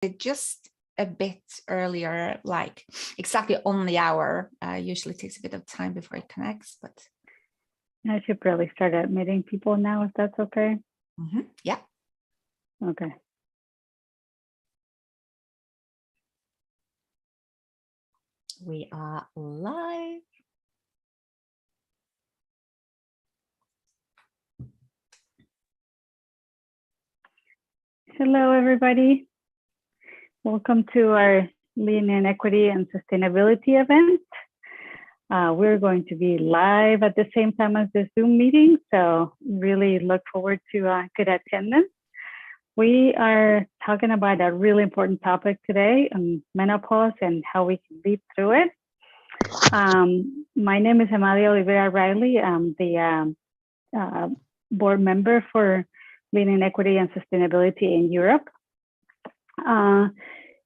just a bit earlier, like exactly on the hour. Usually takes a bit of time before it connects, but I should probably start admitting people now, if that's okay. Yeah. Okay. We are live. Hello, everybody. Welcome to our Lean in Equity and Sustainability event. We're going to be live at the same time as the Zoom meeting, so really look forward to good attendance. We are talking about a really important topic today on menopause and how we can lead through it. My name is Amalia Oliveira Riley. I'm the board member for Lean in Equity and Sustainability in Europe.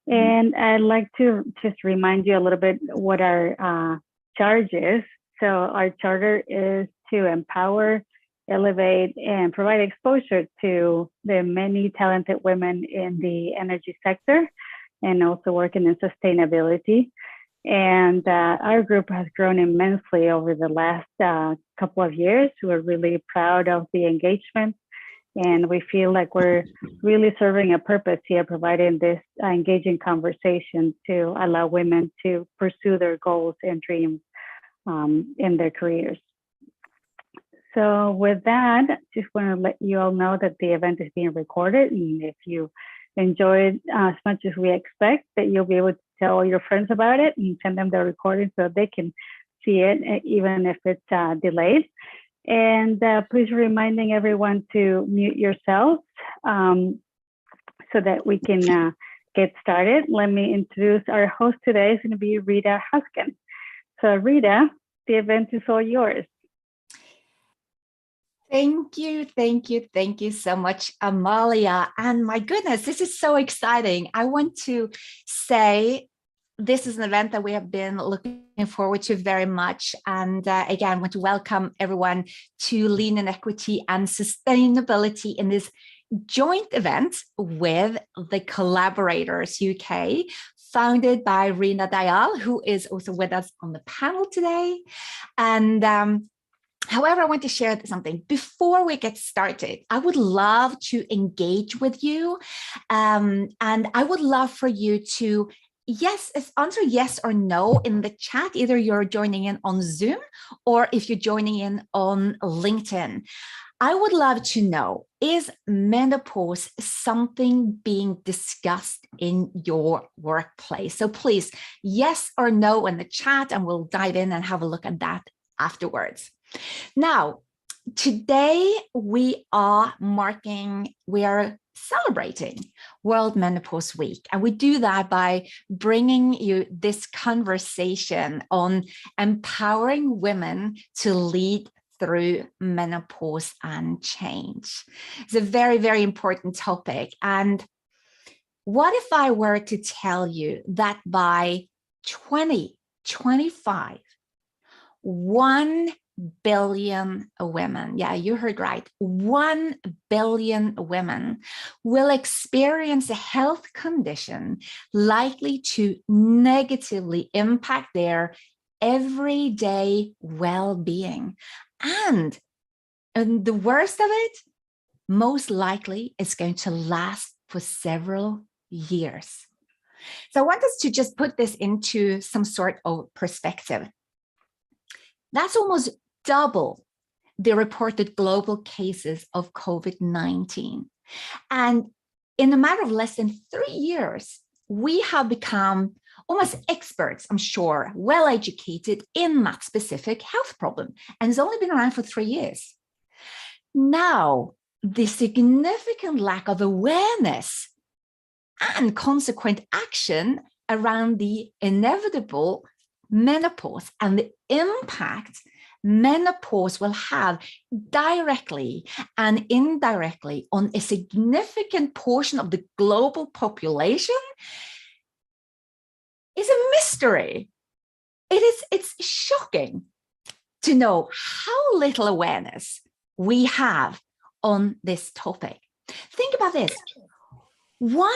And I'd like to just remind you a little bit what our charge is. So our charter is to empower, elevate, and provide exposure to the many talented women in the energy sector and also working in sustainability. And our group has grown immensely over the last couple of years. We're really proud of the engagement, and we feel like we're really serving a purpose here, providing this engaging conversation to allow women to pursue their goals and dreams in their careers. So with that, just want to let you all know that the event is being recorded, and if you enjoyed as much as we expect, that you'll be able to tell your friends about it and send them the recording so they can see it, even if it's delayed. And please reminding everyone to mute yourselves so that we can get started. Let me introduce our host today. Is going to be Rita Hausken. So Rita, the event is all yours. Thank you, thank you, thank you so much, Amalia. And my goodness, this is so exciting. I want to say this is an event that we have been looking forward to very much. And again, I want to welcome everyone to Lean in Equity and Sustainability in this joint event with the Collaborators UK, founded by Rita Dayal, who is also with us on the panel today. And however, I want to share something. Before we get started, I would love to engage with you. And I would love for you to answer yes or no in the chat. Either you're joining in on Zoom or if you're joining in on LinkedIn. I would love to know, is menopause something being discussed in your workplace? So please, yes or no in the chat, and we'll dive in and have a look at that afterwards. Now, today we are celebrating World Menopause Week. And we do that by bringing you this conversation on empowering women to lead through menopause and change. It's a very, very important topic. And what if I were to tell you that by 2025, 1 billion women, yeah, you heard right, 1 billion women will experience a health condition likely to negatively impact their everyday well-being. And the worst of it, most likely is going to last for several years. So I want us to just put this into some sort of perspective. That's almost double the reported global cases of COVID-19. And in a matter of less than 3 years, we have become almost experts, I'm sure, well-educated in that specific health problem. And it's only been around for 3 years. Now, the significant lack of awareness and consequent action around the inevitable menopause and the impact menopause will have directly and indirectly on a significant portion of the global population is a mystery. It's shocking to know how little awareness we have on this topic. Think about this. 1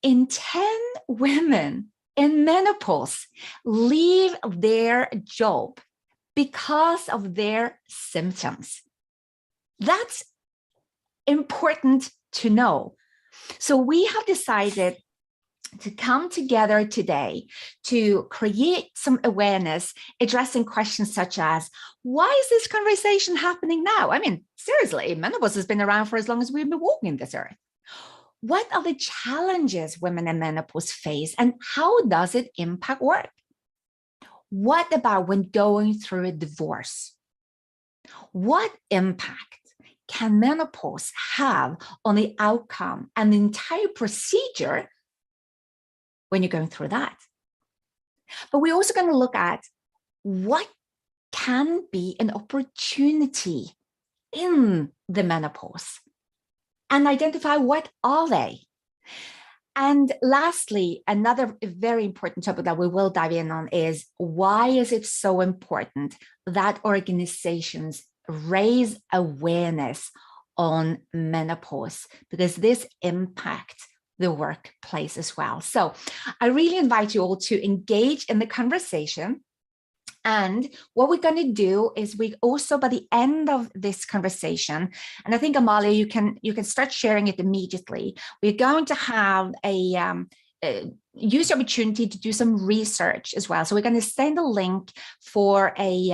in 10 women in menopause leave their job because of their symptoms. That's important to know. So we have decided to come together today to create some awareness, addressing questions such as, why is this conversation happening now? I mean, seriously, menopause has been around for as long as we've been walking this earth. What are the challenges women in menopause face, and how does it impact work? What about when going through a divorce? What impact can menopause have on the outcome and the entire procedure when you're going through that? But we're also going to look at what can be an opportunity in the menopause and identify what are they. And lastly, another very important topic that we will dive in on is, why is it so important that organizations raise awareness on menopause? Because this impacts the workplace as well. So I really invite you all to engage in the conversation. And what we're going to do is, we also, by the end of this conversation, and I think, Amalia, you can start sharing it immediately. We're going to have use the opportunity to do some research as well. So we're going to send a link for a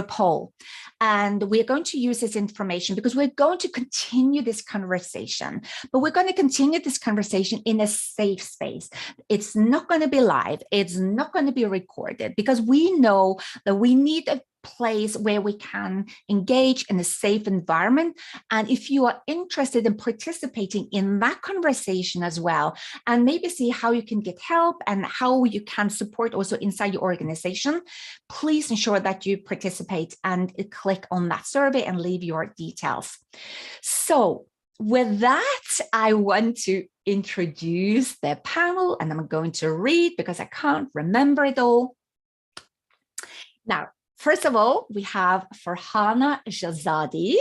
poll, and we're going to use this information because we're going to continue this conversation, but we're going to continue this conversation in a safe space. It's not going to be live. It's not going to be recorded, because we know that we need a place where we can engage in a safe environment. And if you are interested in participating in that conversation as well, and maybe see how you can get help and how you can support also inside your organization, please ensure that you participate and click on that survey and leave your details. So with that, I want to introduce the panel, and I'm going to read because I can't remember it all. Now, first of all, we have Farhana Shahzadi.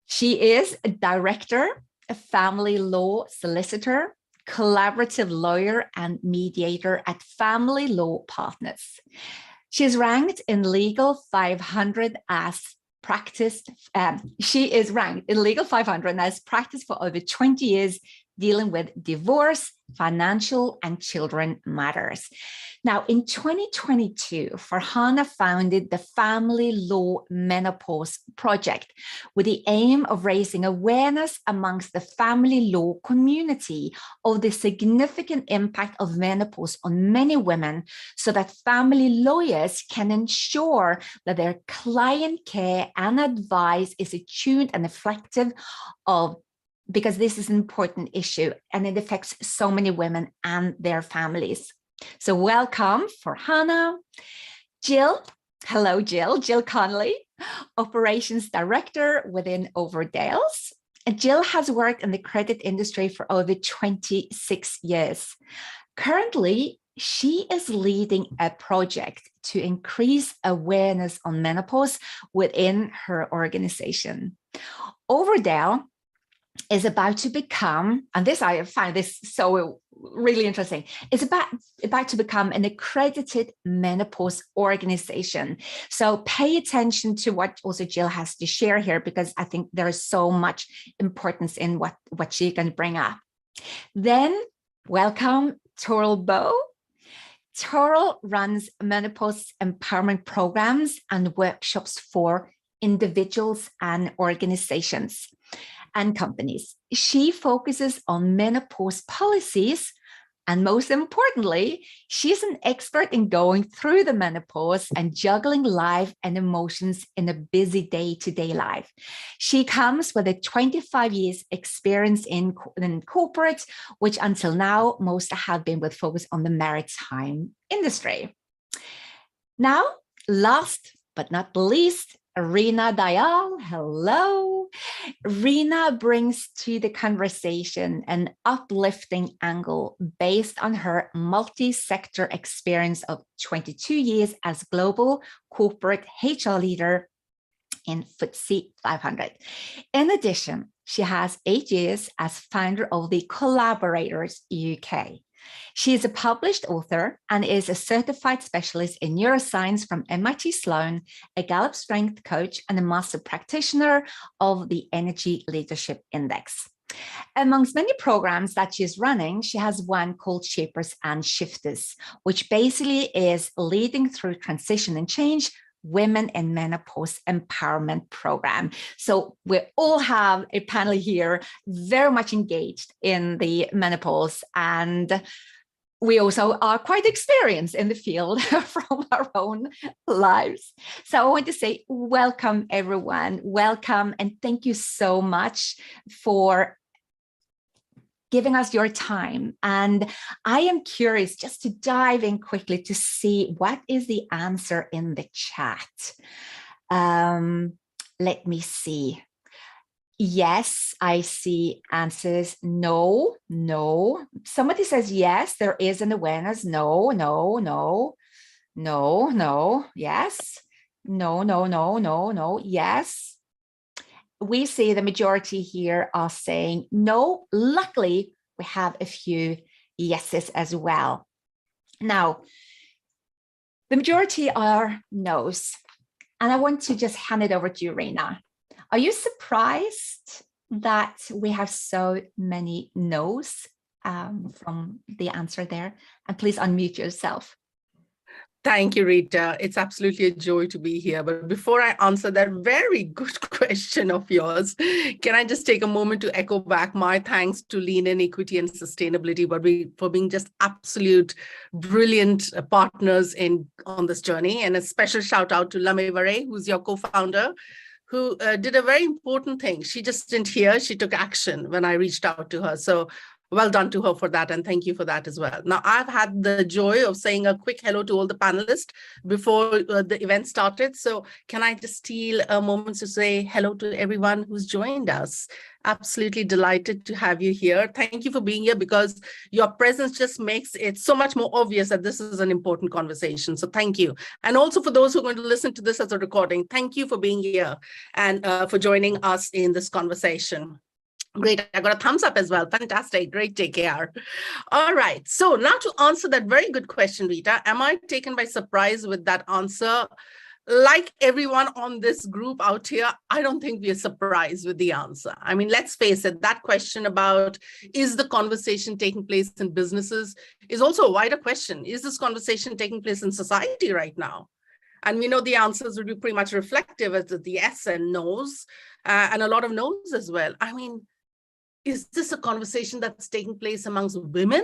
She is a director, a family law solicitor, collaborative lawyer, and mediator at Family Law Partners. She is ranked in Legal 500 as practiced. She is ranked in Legal 500 and has practiced for over 20 years, dealing with divorce, financial, and children matters. Now, in 2022, Farhana founded the Family Law Menopause Project with the aim of raising awareness amongst the family law community of the significant impact of menopause on many women, so that family lawyers can ensure that their client care and advice is attuned and reflective of, because this is an important issue and it affects so many women and their families. So welcome, Farhana. Jill, hello, Jill Connolly, Operations Director within Overdales. Jill has worked in the credit industry for over 26 years. Currently, she is leading a project to increase awareness on menopause within her organization. Overdale is about to become, and this, I find this so really interesting, is about to become an accredited menopause organization. So pay attention to what also Jill has to share here, because I think there is so much importance in what she can bring up. Then welcome Toril Bow. Toril runs menopause empowerment programs and workshops for individuals and organizations and companies. She focuses on menopause policies, and most importantly, she's an expert in going through the menopause and juggling life and emotions in a busy day-to-day life. She comes with a 25 years experience in corporate, which until now, most have been with focus on the maritime industry. Now, last but not least, Rina Dayal, hello. Rina brings to the conversation an uplifting angle based on her multi-sector experience of 22 years as global corporate HR leader in FTSE 500. In addition, She has 8 years as founder of the Collaborators UK. She is a published author and is a certified specialist in neuroscience from MIT Sloan, a Gallup Strength coach, and a master practitioner of the Energy Leadership Index. Amongst many programs that she's running, she has one called Shapers and Shifters, which basically is leading through transition and change women in menopause empowerment program. So we all have a panel here very much engaged in the menopause, and we also are quite experienced in the field from our own lives. So I want to say welcome, everyone. Welcome, and thank you so much for giving us your time. And I am curious just to dive in quickly to see what is the answer in the chat. Let me see. Yes, I see answers. No, no. Somebody says yes, there is an awareness. No, no, no, no, no. Yes. No, no, no, no, no. Yes. We see the majority here are saying no. Luckily, we have a few yeses as well. Now, the majority are no's. And I want to just hand it over to you, Rina. Are you surprised that we have so many no's from the answer there? And please unmute yourself. Thank you, Rita. It's absolutely a joy to be here. But before I answer that very good question of yours, can I just take a moment to echo back my thanks to Lean In Equity and Sustainability for being just absolute brilliant partners on this journey. And a special shout out to Lame Vare, who's your co-founder, who did a very important thing. She just didn't hear, she took action when I reached out to her. So well done to her for that, and thank you for that as well. Now, I've had the joy of saying a quick hello to all the panelists before the event started. So can I just steal a moment to say hello to everyone who's joined us? Absolutely delighted to have you here. Thank you for being here, because your presence just makes it so much more obvious that this is an important conversation. So thank you. And also for those who are going to listen to this as a recording, thank you for being here and for joining us in this conversation. Great. I got a thumbs up as well. Fantastic. Great. Take care. All right. So now to answer that very good question, Rita, am I taken by surprise with that answer? Like everyone on this group out here, I don't think we are surprised with the answer. I mean, let's face it, that question about is the conversation taking place in businesses is also a wider question. Is this conversation taking place in society right now? And we know the answers will be pretty much reflective as the yes and no's, and a lot of no's as well. I mean, is this a conversation that's taking place amongst women?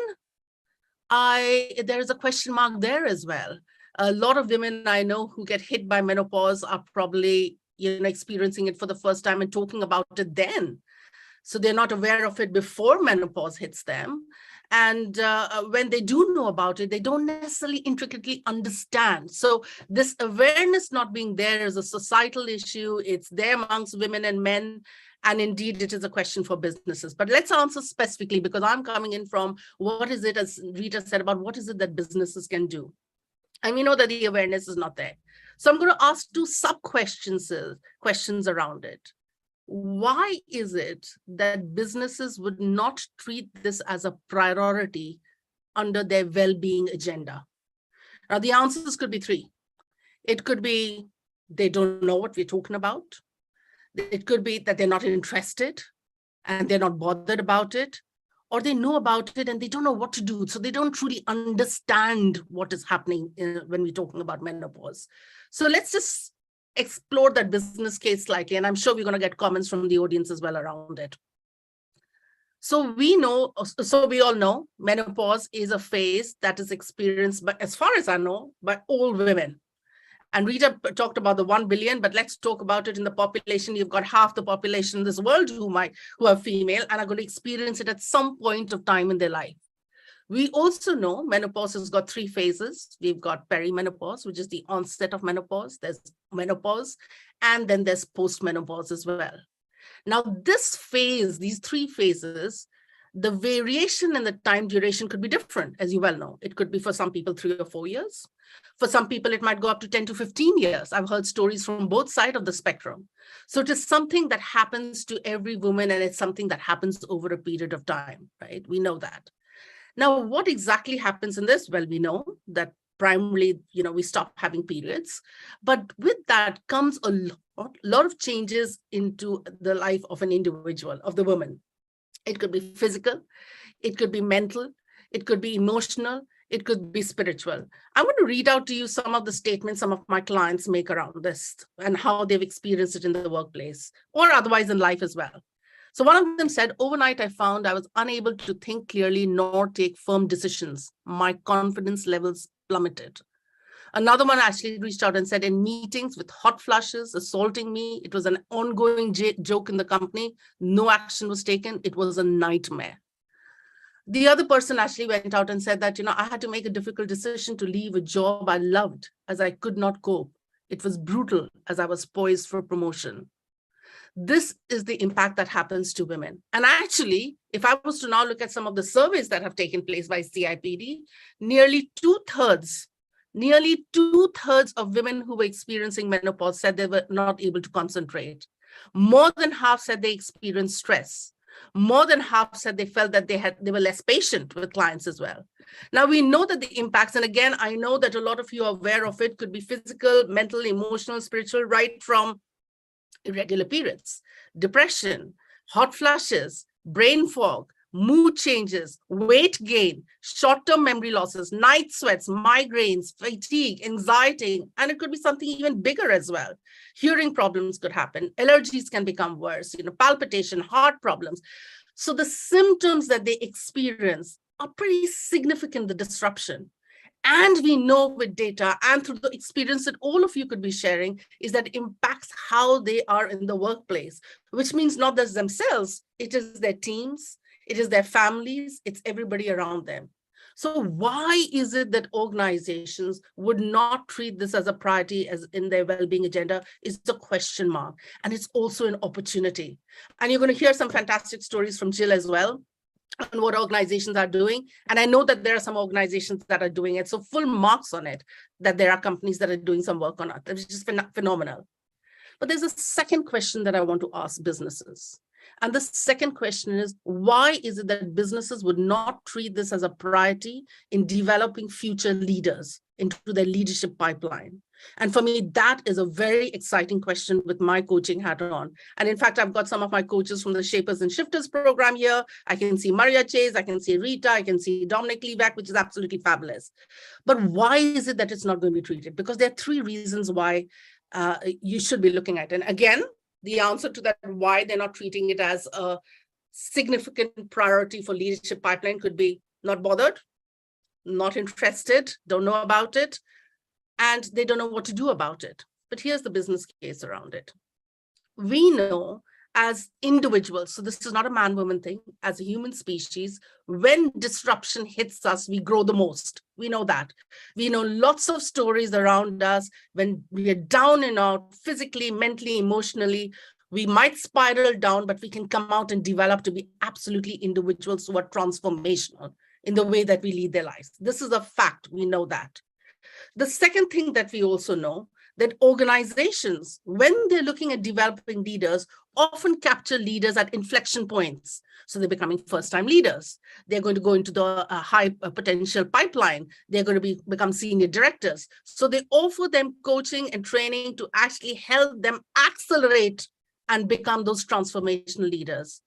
There is a question mark there as well. A lot of women I know who get hit by menopause are probably experiencing it for the first time and talking about it then. So they're not aware of it before menopause hits them. And when they do know about it, they don't necessarily intricately understand. So this awareness not being there is a societal issue. It's there amongst women and men. And indeed, it is a question for businesses. But let's answer specifically, because I'm coming in from what is it, as Rita said, about what is it that businesses can do? And we know that the awareness is not there. So I'm going to ask two questions around it. Why is it that businesses would not treat this as a priority under their well-being agenda? Now, the answers could be three. It could be they don't know what we're talking about. It could be that they're not interested and they're not bothered about it, or they know about it and they don't know what to do. So they don't truly understand what is happening when we're talking about menopause. So let's just explore that business case slightly. And I'm sure we're going to get comments from the audience as well around it. So we all know menopause is a phase that is experienced, but as far as I know, by all women. And Rita talked about the 1 billion, but let's talk about it in the population. You've got half the population in this world who are female and are going to experience it at some point of time in their life. We also know menopause has got 3 phases. We've got perimenopause, which is the onset of menopause. There's menopause, and then there's postmenopause as well. Now, this phase, these 3 phases, the variation in the time duration could be different, as you well know. It could be for some people 3 or 4 years. For some people, it might go up to 10 to 15 years. I've heard stories from both sides of the spectrum. So it is something that happens to every woman, and it's something that happens over a period of time, right? We know that. Now, what exactly happens in this? Well, we know that primarily, we stop having periods, but with that comes a lot of changes into the life of an individual, of the woman. It could be physical, it could be mental, it could be emotional, it could be spiritual. I'm going to read out to you some of the statements some of my clients make around this and how they've experienced it in the workplace or otherwise in life as well. So one of them said, overnight, I found I was unable to think clearly nor take firm decisions. My confidence levels plummeted. Another one actually reached out and said, in meetings with hot flushes, assaulting me, it was an ongoing joke in the company. No action was taken. It was a nightmare. The other person actually went out and said that, I had to make a difficult decision to leave a job I loved as I could not cope. It was brutal as I was poised for promotion. This is the impact that happens to women. And actually, if I was to now look at some of the surveys that have taken place by CIPD, nearly two-thirds of women who were experiencing menopause said they were not able to concentrate. More than half said they experienced stress. More than half said they felt that they were less patient with clients as well. Now, we know that the impacts, and again, I know that a lot of you are aware of it, could be physical, mental, emotional, spiritual, right from irregular periods, depression, hot flashes, brain fog, mood changes, weight gain, short-term memory losses, night sweats, migraines, fatigue, anxiety, and it could be something even bigger as well. Hearing problems could happen. Allergies can become worse, palpitation, heart problems. So the symptoms that they experience are pretty significant, the disruption. And we know with data and through the experience that all of you could be sharing is that it impacts how they are in the workplace, which means not just themselves, it is their teams, it is their families, it's everybody around them. So why is it that organizations would not treat this as a priority as in their well-being agenda is the question mark. And it's also an opportunity. And you're going to hear some fantastic stories from Jill as well on what organizations are doing. And I know that there are some organizations that are doing it. So full marks on it, that there are companies that are doing some work on it, which is phenomenal. But there's a second question that I want to ask businesses. And the second question is, why is it that businesses would not treat this as a priority in developing future leaders into their leadership pipeline? And for me, that is a very exciting question with my coaching hat on. And in fact, I've got some of my coaches from the Shapers and Shifters program here. I can see Maria Chase, I can see Rita, I can see Dominic Levac, which is absolutely fabulous. But why is it that it's not going to be treated? Because there are three reasons why you should be looking at it. And again, the answer to that, why they're not treating it as a significant priority for leadership pipeline could be not bothered, not interested, don't know about it, and they don't know what to do about it. But here's the business case around it. We know as individuals, so this is not a man-woman thing, as a human species, when disruption hits us, we grow the most. We know that. We know lots of stories around us when we are down and out, physically, mentally, emotionally, we might spiral down, but we can come out and develop to be absolutely individuals who are transformational in the way that we lead their lives. This is a fact. We know that. The second thing that we also know, that organizations, when they're looking at developing leaders, often capture leaders at inflection points. So they're becoming first-time leaders. They're going to go into the high potential pipeline. They're going to become senior directors. So they offer them coaching and training to actually help them accelerate and become those transformational leaders.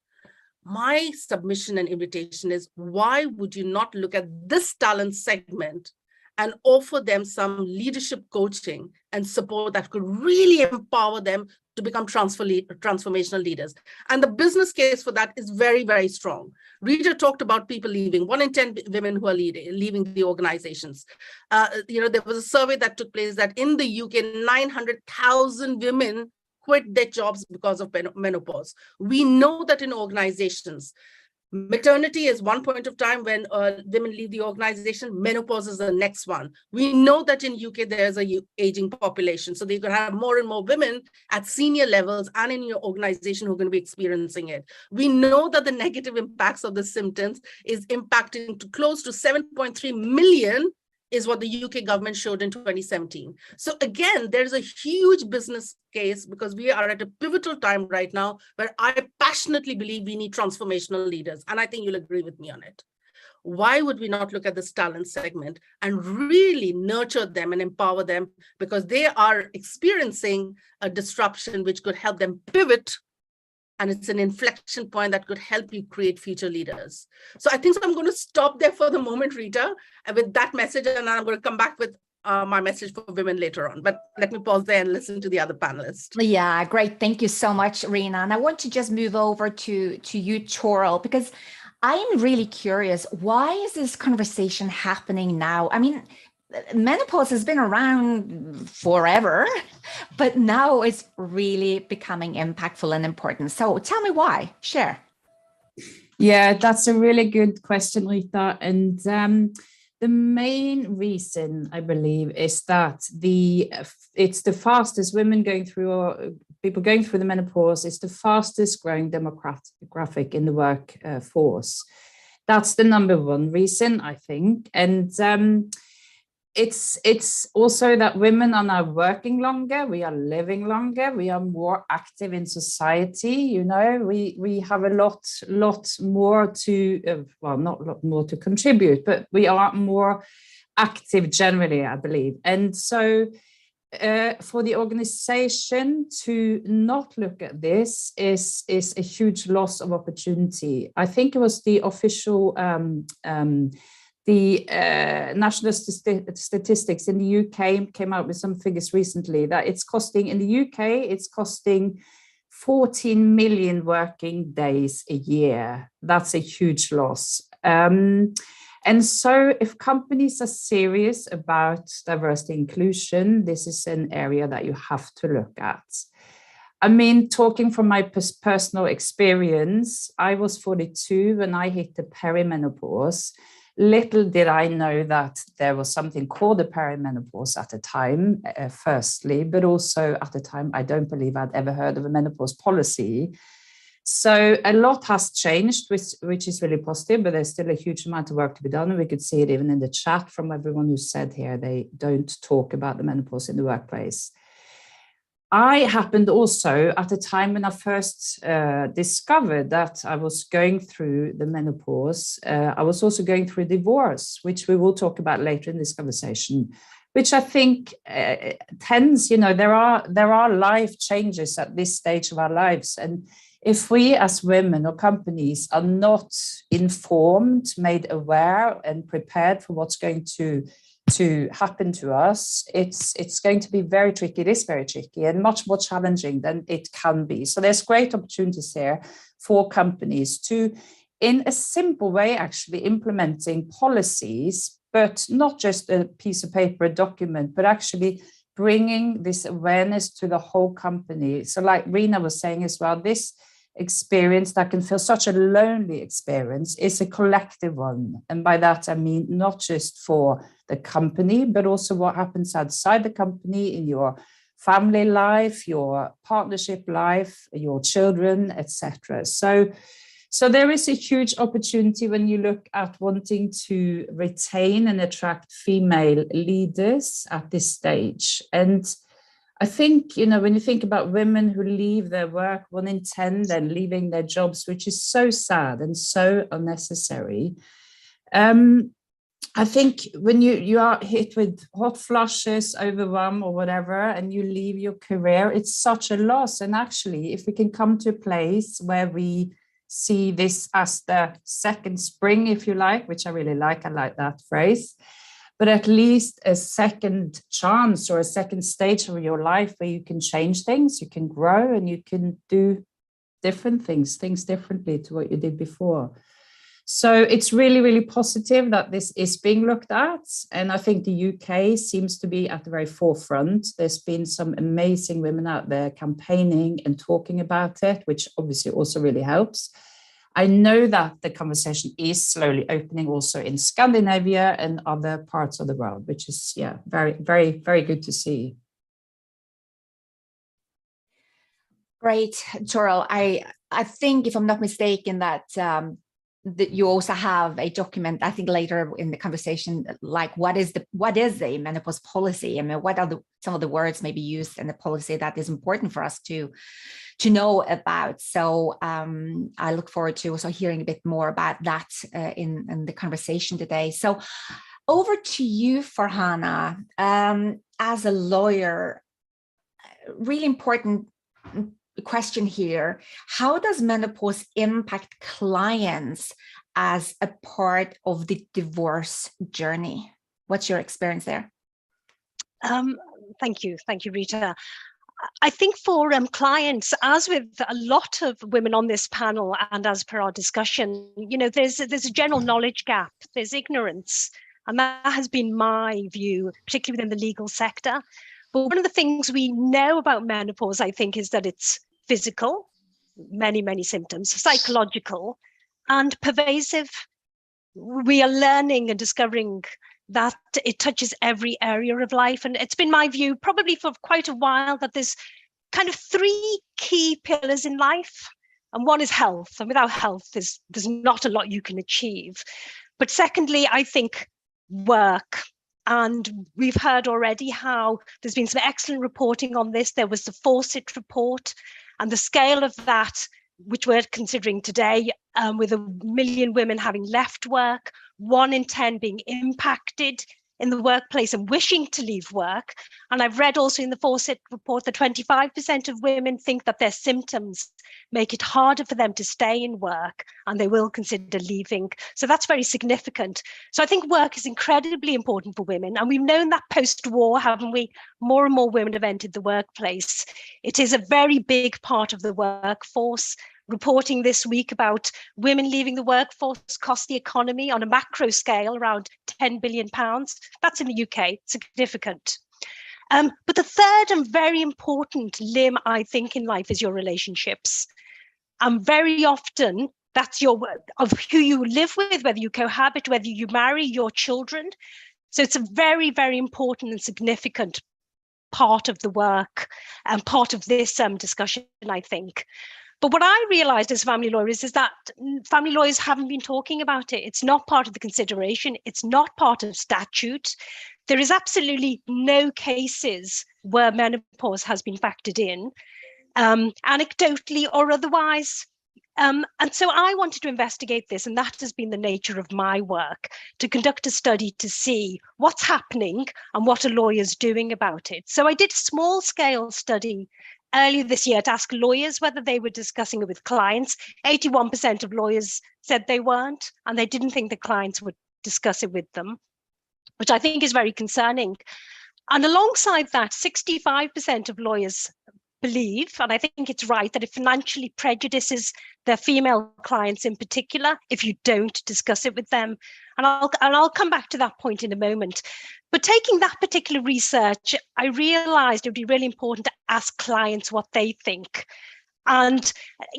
My submission and invitation is, why would you not look at this talent segment and offer them some leadership coaching and support that could really empower them to become transformational leaders? And the business case for that is very, very strong. Rita talked about people leaving. 1 in 10 women who are leaving the organizations. There was a survey that took place that in the UK, 900,000 women quit their jobs because of menopause. We know that in organizations, Maternity is one point of time when women leave the organization. Menopause is the next one. We know that in UK, there's a aging population. So they're going to have more and more women at senior levels and in your organization who are going to be experiencing it. We know that the negative impacts of the symptoms is impacting to close to 7.3 million is what the UK government showed in 2017. So again, there's a huge business case because we are at a pivotal time right now where I passionately believe we need transformational leaders. And I think you'll agree with me on it. Why would we not look at this talent segment and really nurture them and empower them, because they are experiencing a disruption which could help them pivot. And it's an inflection point that could help you create future leaders. So I think I'm going to stop there for the moment, Rita, with that message, and I'm going to come back with my message for women later on. But let me pause there and listen to the other panelists. Yeah, great. Thank you so much, Rina. And I want to just move over to you, Choral, because I'm really curious, why is this conversation happening now? I mean, menopause has been around forever, but now it's really becoming impactful and important. So tell me why. Share. Yeah, that's a really good question, Rita. And the main reason, I believe, is that it's the fastest women going through, or people going through the menopause, is the fastest growing demographic in the workforce. That's the number one reason, I think. And it's also that women are now working longer, we are living longer, we are more active in society. You know, we have a lot more to, well, not a lot more to contribute, but we are more active generally, I believe. And so for the organization to not look at this is a huge loss of opportunity. I think it was the official the national statistics in the UK came out with some figures recently that it's costing, in the UK, it's costing 14 million working days a year. That's a huge loss. And so if companies are serious about diversity and inclusion, this is an area that you have to look at. I mean, talking from my personal experience, I was 42 when I hit the perimenopause. Little did I know that there was something called the perimenopause at the time, firstly, but also at the time, I don't believe I'd ever heard of a menopause policy. So a lot has changed, which is really positive, but there's still a huge amount of work to be done. And we could see it even in the chat from everyone who said here, they don't talk about the menopause in the workplace. I happened also at the time when I first discovered that I was going through the menopause. I was also going through divorce, which we will talk about later in this conversation, which I think tends, you know, there are life changes at this stage of our lives. And if we as women or companies are not informed, made aware and prepared for what's going to happen to us, it's going to be very tricky. It is very tricky and much more challenging than it can be. So there's great opportunities there for companies to, in a simple way, actually implementing policies, but not just a piece of paper, a document, but actually bringing this awareness to the whole company. So like Rina was saying as well, this experience that can feel such a lonely experience is a collective one. And by that, I mean, not just for the company, but also what happens outside the company in your family life, your partnership life, your children, etc. So there is a huge opportunity when you look at wanting to retain and attract female leaders at this stage. And I think, you know, when you think about women who leave their work, 1 in 10, then leaving their jobs, which is so sad and so unnecessary. I think when you are hit with hot flushes, overwhelm or whatever, and you leave your career, it's such a loss. And actually, if we can come to a place where we see this as the second spring, if you like, which I really like, I like that phrase, but at least a second chance or a second stage of your life where you can change things, you can grow, and you can do different things differently to what you did before. So it's really, really positive that this is being looked at. And I think the UK seems to be at the very forefront. There's been some amazing women out there campaigning and talking about it, which obviously also really helps. I know that the conversation is slowly opening also in Scandinavia and other parts of the world, which is, yeah, very, very, very good to see. Great, Toril. I think, if I'm not mistaken, that you also have a document, I think later in the conversation, like what is a menopause policy? I mean, what are some of the words maybe used in the policy that is important for us to know about? So I look forward to also hearing a bit more about that in the conversation today. So over to you, Farhana. As a lawyer, really important question here. How does menopause impact clients as a part of the divorce journey? What's your experience there? Thank you, Rita. I think for clients, as with a lot of women on this panel and as per our discussion, there's a general knowledge gap, there's ignorance, and that has been my view, particularly within the legal sector. But one of the things we know about menopause, I think, is that it's physical, many, many symptoms, psychological, and pervasive. We are learning and discovering that it touches every area of life. And it's been my view, probably for quite a while, that there's kind of three key pillars in life. And one is health. And without health, there's not a lot you can achieve. But secondly, I think work. And we've heard already how there's been some excellent reporting on this. There was the Fawcett report, and the scale of that, which we're considering today, with 1 million women having left work, 1 in 10 being impacted in the workplace and wishing to leave work. And I've read also in the Fawcett report that 25% of women think that their symptoms make it harder for them to stay in work, and they will consider leaving. So that's very significant. So I think work is incredibly important for women. And we've known that post-war, haven't we? More and more women have entered the workplace. It is a very big part of the workforce. Reporting this week about women leaving the workforce cost the economy on a macro scale around £10 billion. That's in the UK, significant. But the third and very important limb, I think, in life is your relationships. And very often that's of who you live with, whether you cohabit, whether you marry, your children. So it's a very, very important and significant part of the work and part of this discussion, I think. But what I realized as family lawyers is that family lawyers haven't been talking about it. It's not part of the consideration. It's not part of statute. There is absolutely no cases where menopause has been factored in, anecdotally or otherwise. And so I wanted to investigate this, and that has been the nature of my work, to conduct a study to see what's happening and what are lawyers doing about it. So I did a small scale study earlier this year to ask lawyers whether they were discussing it with clients. 81% of lawyers said they weren't, and they didn't think the clients would discuss it with them, which I think is very concerning. And alongside that, 65% of lawyers believe, and I think it's right, that it financially prejudices their female clients in particular if you don't discuss it with them. And I'll come back to that point in a moment. But taking that particular research, I realized it would be really important to ask clients what they think. And,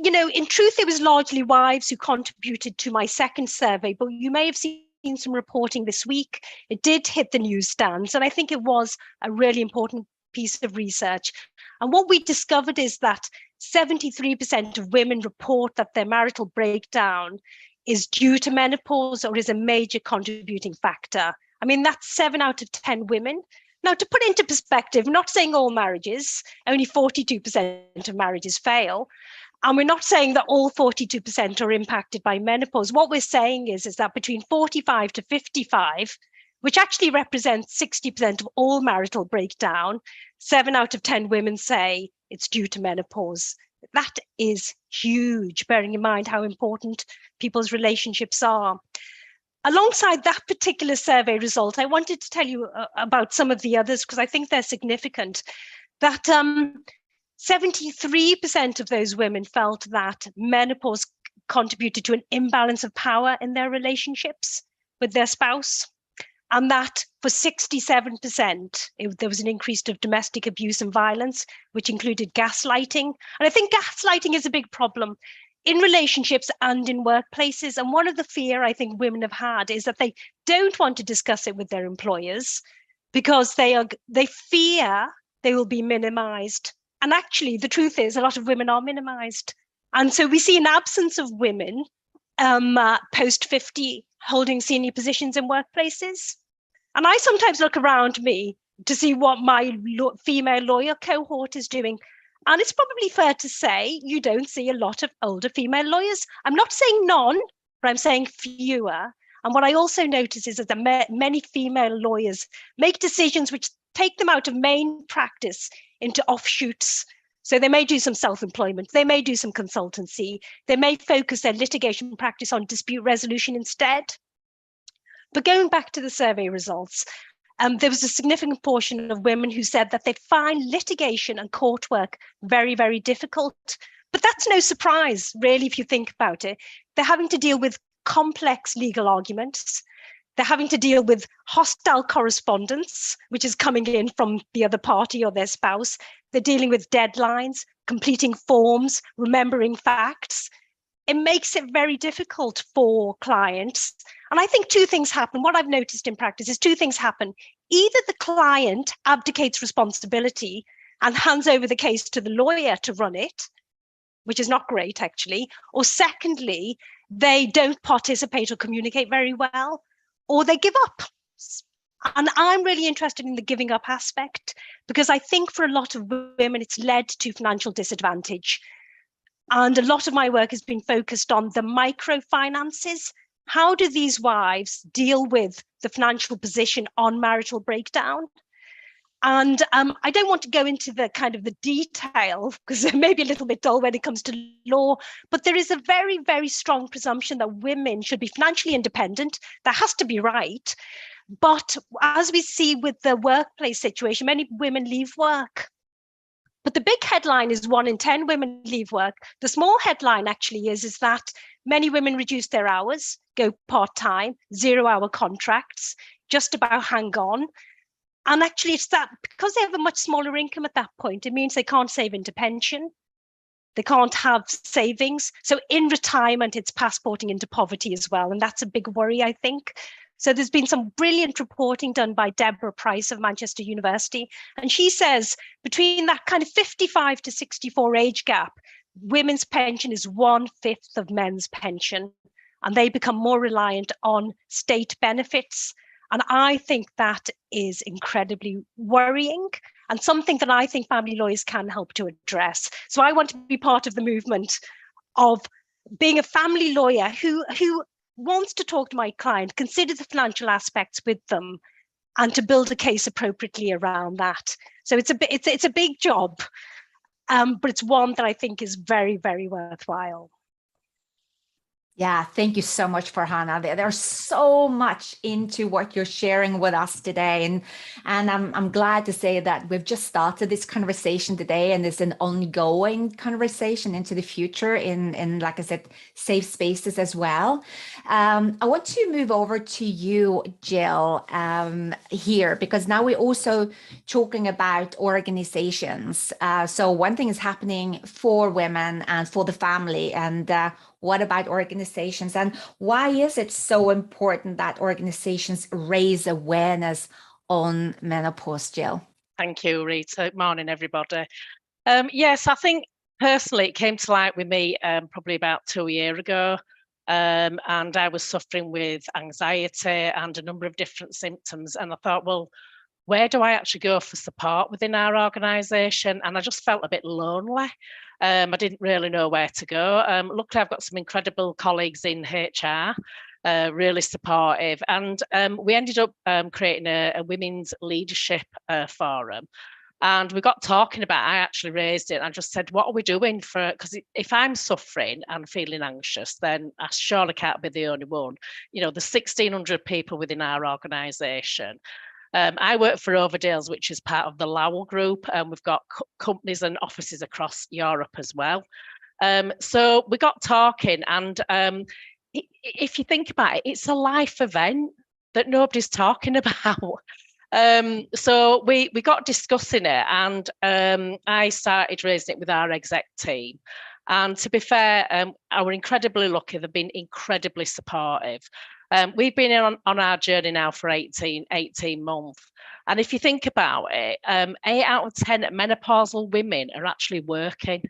in truth, it was largely wives who contributed to my second survey, but you may have seen some reporting this week. It did hit the newsstands, and I think it was a really important piece of research. And what we discovered is that 73% of women report that their marital breakdown is due to menopause or is a major contributing factor. I mean, that's 7 out of 10 women. Now, to put into perspective, not saying all marriages, only 42% of marriages fail. And we're not saying that all 42% are impacted by menopause. What we're saying is that between 45 to 55, which actually represents 60% of all marital breakdown, 7 out of 10 women say it's due to menopause. That is huge, bearing in mind how important people's relationships are. Alongside that particular survey result, I wanted to tell you about some of the others because I think they're significant. That 73% of those women felt that menopause contributed to an imbalance of power in their relationships with their spouse. And that for 67%, there was an increase of domestic abuse and violence, which included gaslighting. And I think gaslighting is a big problem. in relationships and in workplaces. And one of the fear I think women have had is that they don't want to discuss it with their employers because they fear they will be minimized. And actually, the truth is a lot of women are minimized. And so we see an absence of women post 50 holding senior positions in workplaces. And I sometimes look around me to see what my female lawyer cohort is doing. And it's probably fair to say you don't see a lot of older female lawyers. I'm not saying none, but I'm saying fewer. And what I also notice is that many female lawyers make decisions which take them out of main practice into offshoots. So they may do some self-employment, they may do some consultancy, they may focus their litigation practice on dispute resolution instead. But going back to the survey results, there was a significant portion of women who said that they find litigation and court work very, very difficult. But that's no surprise, really, if you think about it. They're having to deal with complex legal arguments. They're having to deal with hostile correspondence, which is coming in from the other party or their spouse. They're dealing with deadlines, completing forms, remembering facts. It makes it very difficult for clients. And I think two things happen. What I've noticed in practice is two things happen. Either the client abdicates responsibility and hands over the case to the lawyer to run it, which is not great, actually. Or secondly, they don't participate or communicate very well, or they give up. And I'm really interested in the giving up aspect, because I think for a lot of women, it's led to financial disadvantage. And a lot of my work has been focused on the microfinances. How do these wives deal with the financial position on marital breakdown? And I don't want to go into the kind of the detail because it may be a little bit dull when it comes to law, but there is a very, very strong presumption that women should be financially independent. That has to be right. But as we see with the workplace situation, many women leave work. But the big headline is 1 in 10 women leave work. The small headline actually is that many women reduce their hours, go part-time, 0-hour contracts, just about hang on. And actually it's that because they have a much smaller income at that point, it means they can't save into pension. They can't have savings. So in retirement, it's passporting into poverty as well. And that's a big worry, I think. So there's been some brilliant reporting done by Deborah Price of Manchester University. And she says between that kind of 55 to 64 age gap, women's pension is 1/5 of men's pension. And they become more reliant on state benefits. And I think that is incredibly worrying and something that I think family lawyers can help to address. So I want to be part of the movement of being a family lawyer who wants to talk to my client, consider the financial aspects with them, and to build a case appropriately around that. So it's a big job, but it's one that I think is very, very worthwhile. Yeah, thank you so much, Farhana. There's so much into what you're sharing with us today. And I'm glad to say that we've just started this conversation today, and it's an ongoing conversation into the future in like I said, safe spaces as well. I want to move over to you, Jill, here, because now we're also talking about organizations. So one thing is happening for women and for the family, and what about organizations, and why is it so important that organizations raise awareness on menopause, Jill? Thank you, Rita. Good morning, everybody. Yes, I think personally it came to light with me probably about 2 years ago, and I was suffering with anxiety and a number of different symptoms, and I thought, well, where do I actually go for support within our organisation? And I just felt a bit lonely. I didn't really know where to go. Luckily, I've got some incredible colleagues in HR, really supportive. And we ended up creating a women's leadership forum. And we got talking about, I actually raised it. And I just said, what are we doing for, because if I'm suffering and feeling anxious, then I surely can't be the only one. You know, there's 1,600 people within our organisation. I work for Overdales, which is part of the Lowell Group, and we've got companies and offices across Europe as well. So we got talking, and if you think about it, it's a life event that nobody's talking about. So we got discussing it, and I started raising it with our exec team. And to be fair, we're incredibly lucky. They've been incredibly supportive. We've been on our journey now for 18 months. And if you think about it, 8 out of 10 menopausal women are actually working.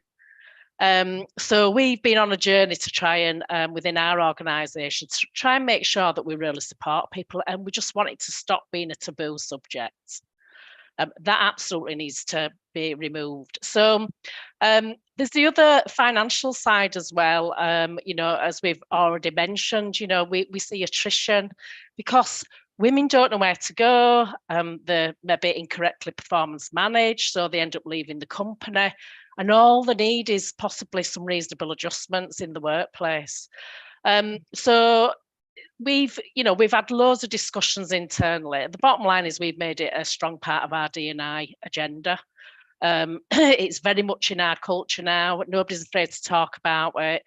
So we've been on a journey to try and, within our organisation, to try and make sure that we really support people, and we just want it to stop being a taboo subject. That absolutely needs to be removed. So there's the other financial side as well. As we've already mentioned, we see attrition because women don't know where to go. They're maybe incorrectly performance managed, so they end up leaving the company. And all they need is possibly some reasonable adjustments in the workplace. So we've had loads of discussions internally. The bottom line is we've made it a strong part of our D&I agenda. It's very much in our culture now. Nobody's afraid to talk about it.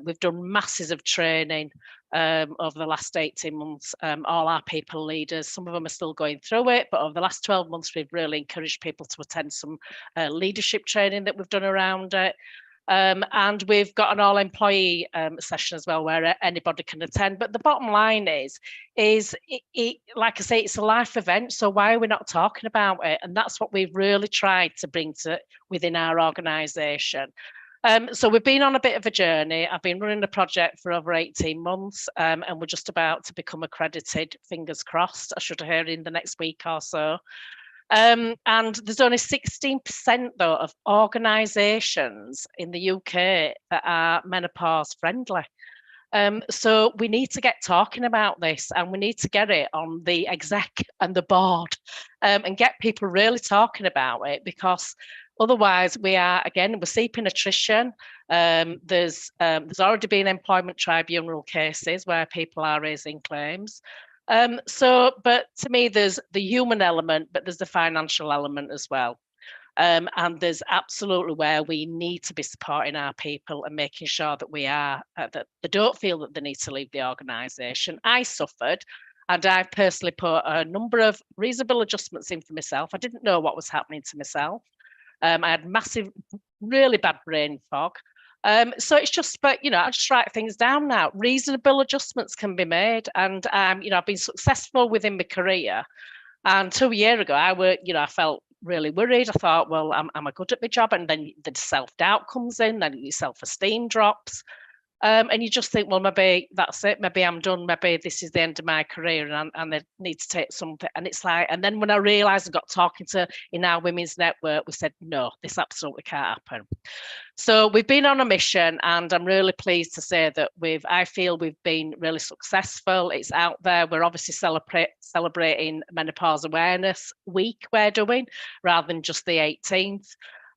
We've done masses of training over the last 18 months. All our people leaders, some of them are still going through it, but over the last 12 months, we've really encouraged people to attend some leadership training that we've done around it. And we've got an all-employee session as well, where anybody can attend. But the bottom line is like I say, it's a life event. So why are we not talking about it? And that's what we've really tried to bring to within our organisation. So we've been on a bit of a journey. I've been running the project for over 18 months, and we're just about to become accredited, fingers crossed. I should hear in the next week or so. And there's only 16% though of organisations in the UK that are menopause friendly. So we need to get talking about this, and we need to get it on the exec and the board, and get people really talking about it, because otherwise we're seeping attrition. There's already been employment tribunal cases where people are raising claims. But to me, there's the human element, but there's the financial element as well. And there's absolutely where we need to be supporting our people and making sure that we are, that they don't feel that they need to leave the organisation. I suffered, and I've personally put a number of reasonable adjustments in for myself. I didn't know what was happening to myself. I had massive, really bad brain fog. So it's just, but I just write things down now. Reasonable adjustments can be made, and I've been successful within my career. And 2 years ago, I felt really worried. I thought, well, am I good at my job? And then the self-doubt comes in, then your self-esteem drops. And you just think, well, maybe that's it. Maybe I'm done. Maybe this is the end of my career, and I need to take something. And it's like, and then when I realised I got talking to in our women's network, we said, no, this absolutely can't happen. So we've been on a mission, and I'm really pleased to say that I feel we've been really successful. It's out there. We're obviously celebrating Menopause Awareness Week we're doing, rather than just the 18th.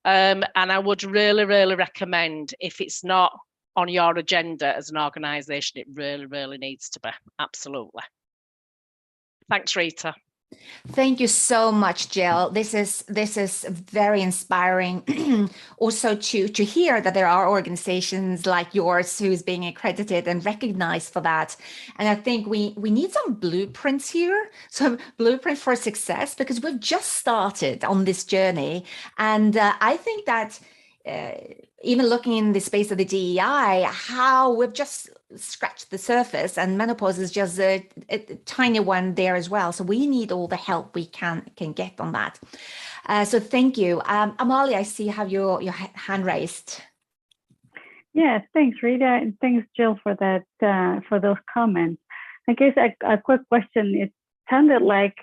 And I would really, really recommend, if it's not on your agenda as an organisation, it really, really needs to be. Absolutely. Thanks, Rita. Thank you so much, Jill. This is very inspiring. Also to hear that there are organizations like yours who's being accredited and recognized for that. And I think we need some blueprints here, some blueprint for success, because we've just started on this journey. And I think that even looking in the space of the DEI, how we've just scratched the surface, and menopause is just a tiny one there as well. So we need all the help we can get on that. So thank you. Amalia, I see you have your hand raised. Yes, thanks, Rita, and thanks, Jill, for that, for those comments. I guess a quick question. It sounded like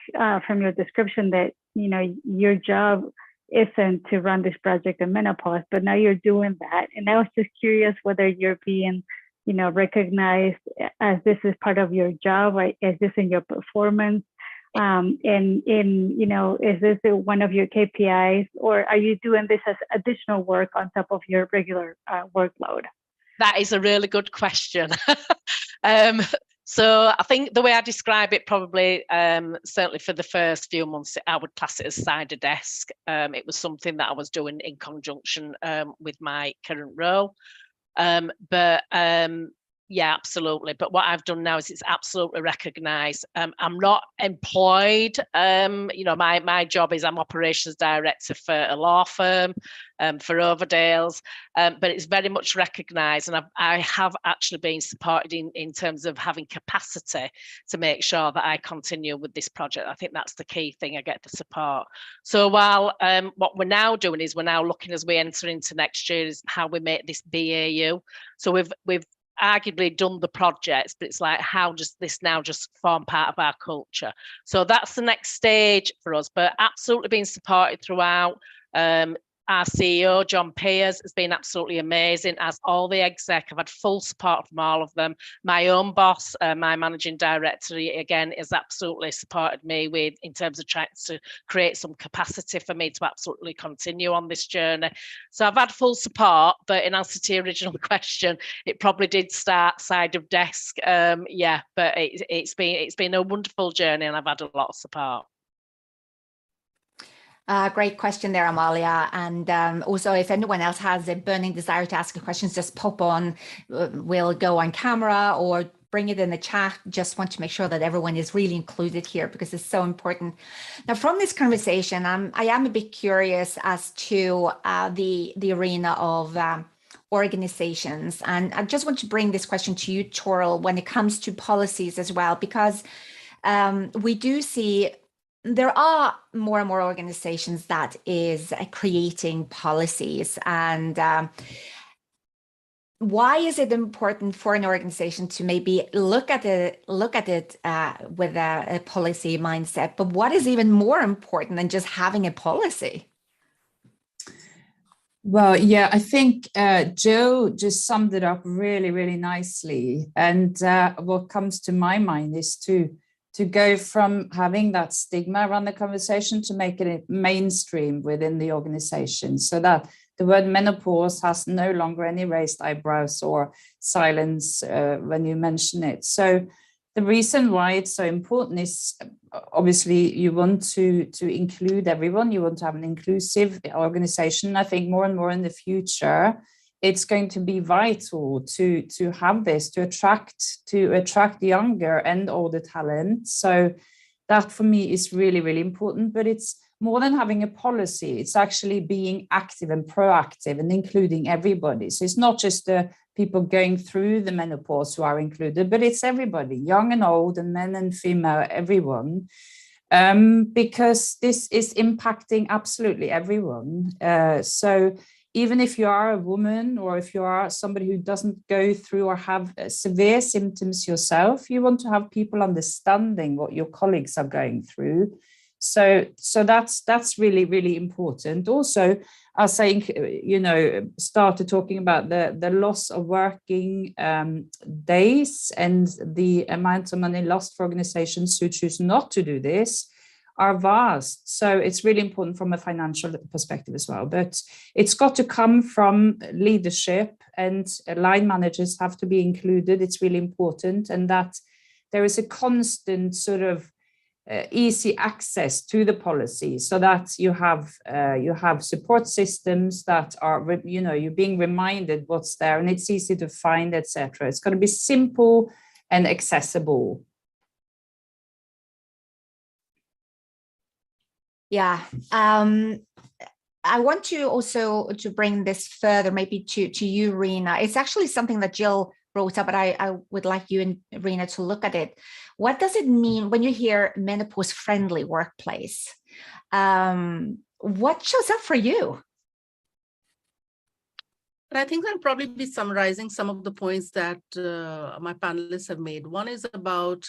from your description that your job isn't to run this project in menopause, but now you're doing that. And I was just curious whether you're being, recognized as this is part of your job, or is this in your performance? And is this one of your KPIs, or are you doing this as additional work on top of your regular workload? That is a really good question. So I think the way I describe it, probably, certainly for the first few months, I would class it as side of desk. It was something that I was doing in conjunction with my current role. But Yeah, absolutely. But what I've done now is it's absolutely recognised. I'm not employed. My job is I'm operations director for a law firm, for Overdales, but it's very much recognised, and I have actually been supported in terms of having capacity to make sure that I continue with this project. I think that's the key thing. I get the support. So while what we're now doing is we're now looking as we enter into next year is how we make this BAU. So we've arguably done the projects, but it's like, how does this now just form part of our culture? So that's the next stage for us, but absolutely being supported throughout. Our CEO, John Pears, has been absolutely amazing, as all the exec. I've had full support from all of them. My own boss, my managing director, again, has absolutely supported me with in terms of trying to create some capacity for me to absolutely continue on this journey. So I've had full support, but in answer to your original question, it probably did start side of desk. But it's been a wonderful journey, and I've had a lot of support. Great question there, Amalia. And also, if anyone else has a burning desire to ask questions, just pop on. We'll go on camera or bring it in the chat. Just want to make sure that everyone is really included here because it's so important. Now, from this conversation, I am a bit curious as to the arena of organizations. And I just want to bring this question to you, Toril, when it comes to policies as well, because we do see there are more and more organizations that is creating policies. And why is it important for an organization to maybe look at it with a policy mindset? But what is even more important than just having a policy? Well, yeah, I think Joe just summed it up really, really nicely. And what comes to my mind is to go from having that stigma around the conversation to make it mainstream within the organization, so that the word menopause has no longer any raised eyebrows or silence when you mention it. So the reason why it's so important is obviously you want to include everyone. You want to have an inclusive organization. I think more and more in the future, it's going to be vital to have this, to attract younger and older talent. So that for me is really, really important. But it's more than having a policy. It's actually being active and proactive and including everybody. So it's not just the people going through the menopause who are included, but it's everybody, young and old, and men and female, everyone. Because this is impacting absolutely everyone. So even if you are a woman or if you are somebody who doesn't go through or have severe symptoms yourself, you want to have people understanding what your colleagues are going through. So that's really, really important. Also, as I started talking about the loss of working days and the amount of money lost for organizations who choose not to do this are vast. So it's really important from a financial perspective as well. But it's got to come from leadership, and line managers have to be included. It's really important. And that there is a constant sort of easy access to the policy, so that you have support systems that are, you're being reminded what's there and it's easy to find, etc. It's got to be simple and accessible. Yeah. I want to also to bring this further, maybe to you, Rina. It's actually something that Jill brought up, but I would like you and Rina to look at it. What does it mean when you hear menopause-friendly workplace? What shows up for you? I think I'll probably be summarizing some of the points that my panelists have made. One is about,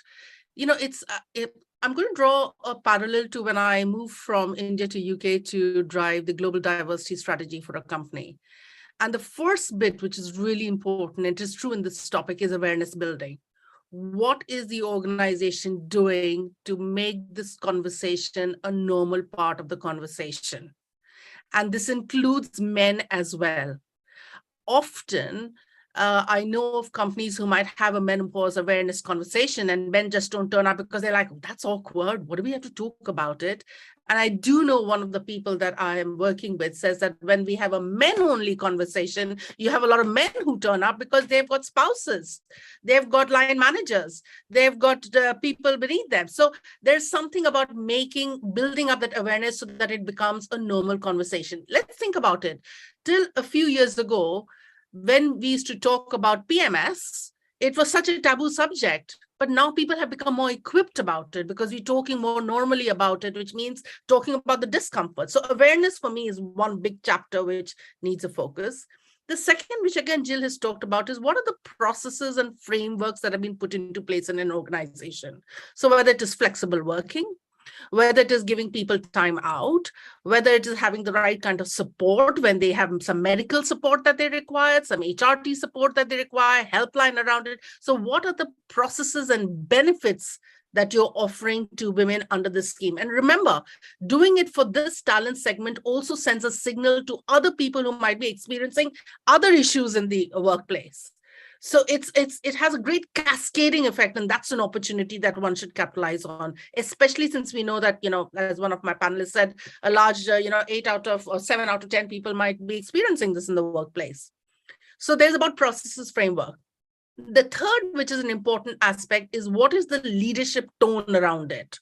I'm going to draw a parallel to when I moved from India to UK to drive the global diversity strategy for a company. And the first bit, which is really important, it is true in this topic, is awareness building. What is the organization doing to make this conversation a normal part of the conversation? And this includes men as well. Often, I know of companies who might have a menopause awareness conversation and men just don't turn up because they're like, that's awkward. What do we have to talk about it? And I do know one of the people that I am working with says that when we have a men-only conversation, you have a lot of men who turn up because they've got spouses, they've got line managers, they've got people beneath them. So there's something about building up that awareness so that it becomes a normal conversation. Let's think about it. Till a few years ago, when we used to talk about PMS, it was such a taboo subject. But now people have become more equipped about it because we're talking more normally about it, which means talking about the discomfort. So awareness for me is one big chapter which needs a focus. The second, which again Jill has talked about, is what are the processes and frameworks that have been put into place in an organization? So whether it is flexible working, whether it is giving people time out, whether it is having the right kind of support when they have some medical support that they require, some HRT support that they require, helpline around it. So what are the processes and benefits that you're offering to women under this scheme? And remember, doing it for this talent segment also sends a signal to other people who might be experiencing other issues in the workplace. So it has a great cascading effect, and that's an opportunity that one should capitalize on, especially since we know that, as one of my panelists said, a large, 7 out of 10 people might be experiencing this in the workplace. So there's about processes framework. The third, which is an important aspect, is what is the leadership tone around it?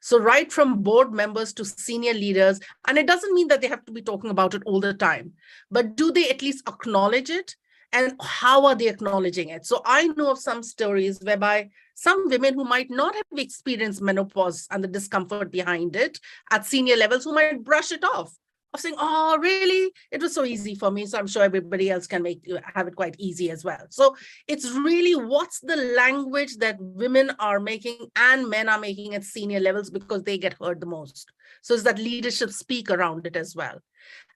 So right from board members to senior leaders, and it doesn't mean that they have to be talking about it all the time, but do they at least acknowledge it? And how are they acknowledging it? So I know of some stories whereby some women who might not have experienced menopause and the discomfort behind it at senior levels, who might brush it off, of saying, oh, really? It was so easy for me. So I'm sure everybody else can have it quite easy as well. So it's really what's the language that women are making and men are making at senior levels because they get heard the most. So it's that leadership speak around it as well.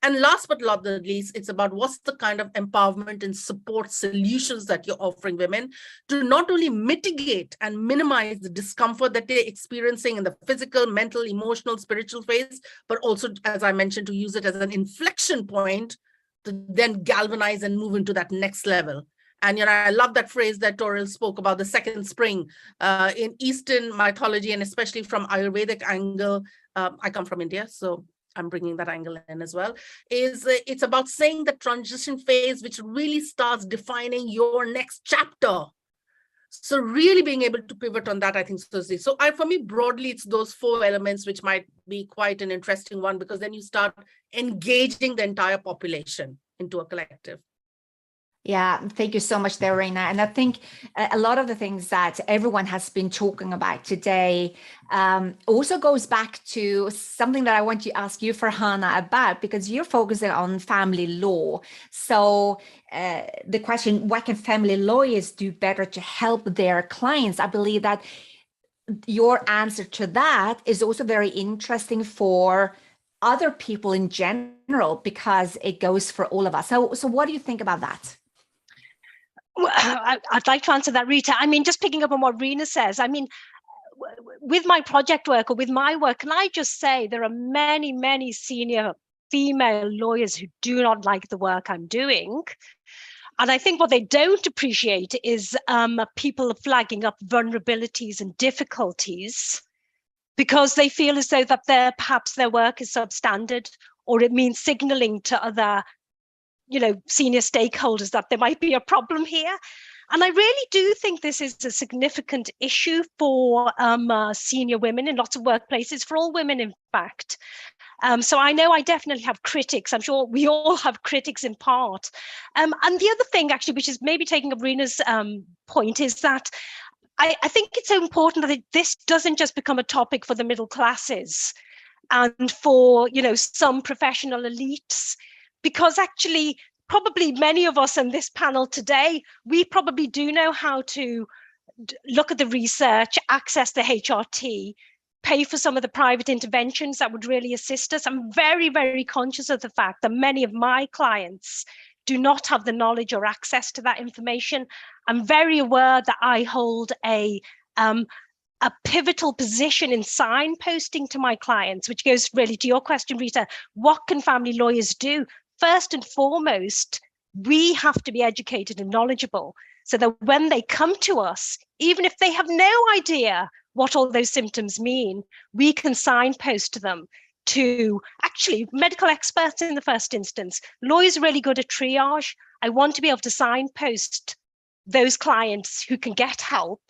And last but not the least, it's about what's the kind of empowerment and support solutions that you're offering women to not only mitigate and minimize the discomfort that they're experiencing in the physical, mental, emotional, spiritual phase, but also, as I mentioned, to use it as an inflection point to then galvanize and move into that next level. And I love that phrase that Toril spoke about, the second spring. In Eastern mythology, and especially from Ayurvedic angle, I come from India, so I'm bringing that angle in as well, it's about saying the transition phase, which really starts defining your next chapter. So really being able to pivot on that, I think, so for me, broadly, it's those 4 elements, which might be quite an interesting one, because then you start engaging the entire population into a collective. Yeah, thank you so much there, Reina. And I think a lot of the things that everyone has been talking about today also goes back to something that I want to ask you, Farhana, about, because you're focusing on family law. So the question, what can family lawyers do better to help their clients? I believe that your answer to that is also very interesting for other people in general, because it goes for all of us. So what do you think about that? Well, I'd like to answer that, Rita. I mean, just picking up on what Reena says, I mean, with my project work or with my work, can I just say there are many, many senior female lawyers who do not like the work I'm doing. And I think what they don't appreciate is people flagging up vulnerabilities and difficulties because they feel as though that perhaps their work is substandard, or it means signaling to other senior stakeholders that there might be a problem here. And I really do think this is a significant issue for senior women in lots of workplaces, for all women, in fact. So I know I definitely have critics. I'm sure we all have critics in part. And the other thing, actually, which is maybe taking up Reena's point, is that I think it's so important that this doesn't just become a topic for the middle classes and for, some professional elites. Because actually, probably many of us on this panel today, we probably do know how to look at the research, access the HRT, pay for some of the private interventions that would really assist us. I'm very, very conscious of the fact that many of my clients do not have the knowledge or access to that information. I'm very aware that I hold a pivotal position in signposting to my clients, which goes really to your question, Rita. What can family lawyers do? First and foremost, we have to be educated and knowledgeable so that when they come to us, even if they have no idea what all those symptoms mean, we can signpost them to actually medical experts in the first instance. Lawyers are really good at triage. I want to be able to signpost those clients who can get help.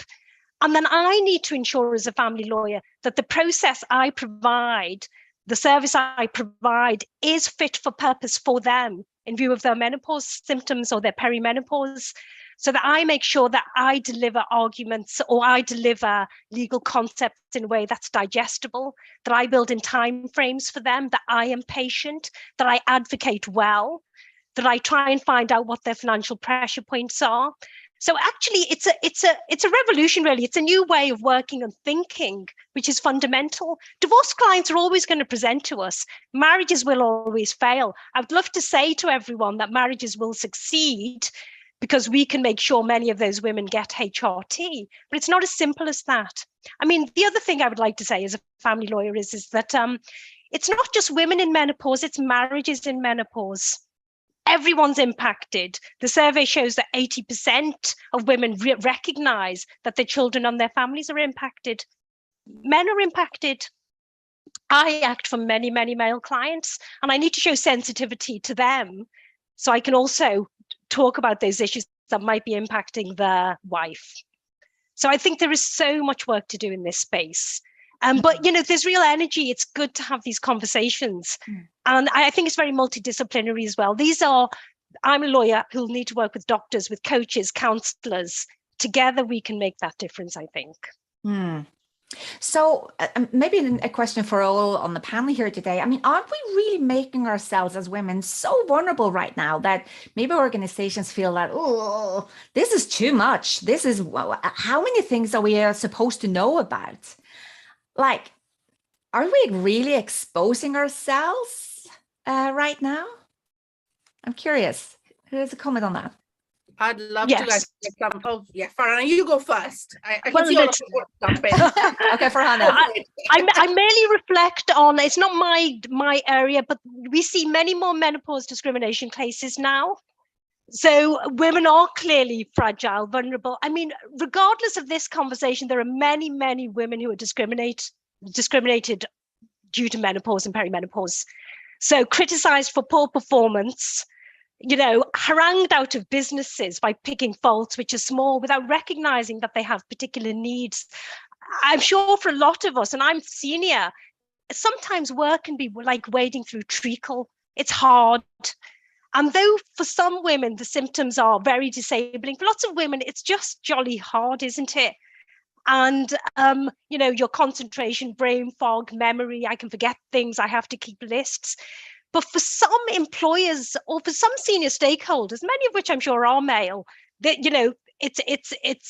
And then I need to ensure as a family lawyer that the process I provide, the service I provide, is fit for purpose for them in view of their menopause symptoms or their perimenopause, so that I make sure that I deliver arguments or I deliver legal concepts in a way that's digestible, that I build in time frames for them, that I am patient, that I advocate well, that I try and find out what their financial pressure points are. So actually, it's a revolution, really. It's a new way of working and thinking, which is fundamental. Divorce clients are always going to present to us. Marriages will always fail. I'd love to say to everyone that marriages will succeed because we can make sure many of those women get HRT, but it's not as simple as that. I mean, the other thing I would like to say as a family lawyer is that it's not just women in menopause, it's marriages in menopause. Everyone's impacted. The survey shows that 80% of women recognize that their children and their families are impacted. Men are impacted. I act for many, many male clients, and I need to show sensitivity to them so I can also talk about those issues that might be impacting their wife. So I think there is so much work to do in this space. But, you know, there's real energy. It's good to have these conversations. And I think it's very multidisciplinary as well. I'm a lawyer who'll need to work with doctors, with coaches, counselors. Together, we can make that difference, I think. So maybe a question for all on the panel here today. I mean, aren't we really making ourselves as women so vulnerable right now that maybe organizations feel that, oh, this is too much. This is, how many things are we supposed to know about? Like, are we really exposing ourselves right now? I'm curious. Who has a comment on that? I'd love Yes. to. Farhana, you go first. I can Well, see all of you jump in. Okay, Farhana. I merely reflect on, it's not my area, but we see many more menopause discrimination cases now. So women are clearly fragile, vulnerable. I mean, regardless of this conversation, there are many, many women who are discriminated due to menopause and perimenopause. So criticized for poor performance, you know, harangued out of businesses by picking faults which are small without recognizing that they have particular needs. I'm sure for a lot of us, and I'm senior, sometimes work can be like wading through treacle. It's hard. And though for some women, the symptoms are very disabling, for lots of women, it's just jolly hard, isn't it? And, you know, your concentration, brain fog, memory, I can forget things, I have to keep lists. But for some employers or for some senior stakeholders, many of which I'm sure are male, that, you know, it's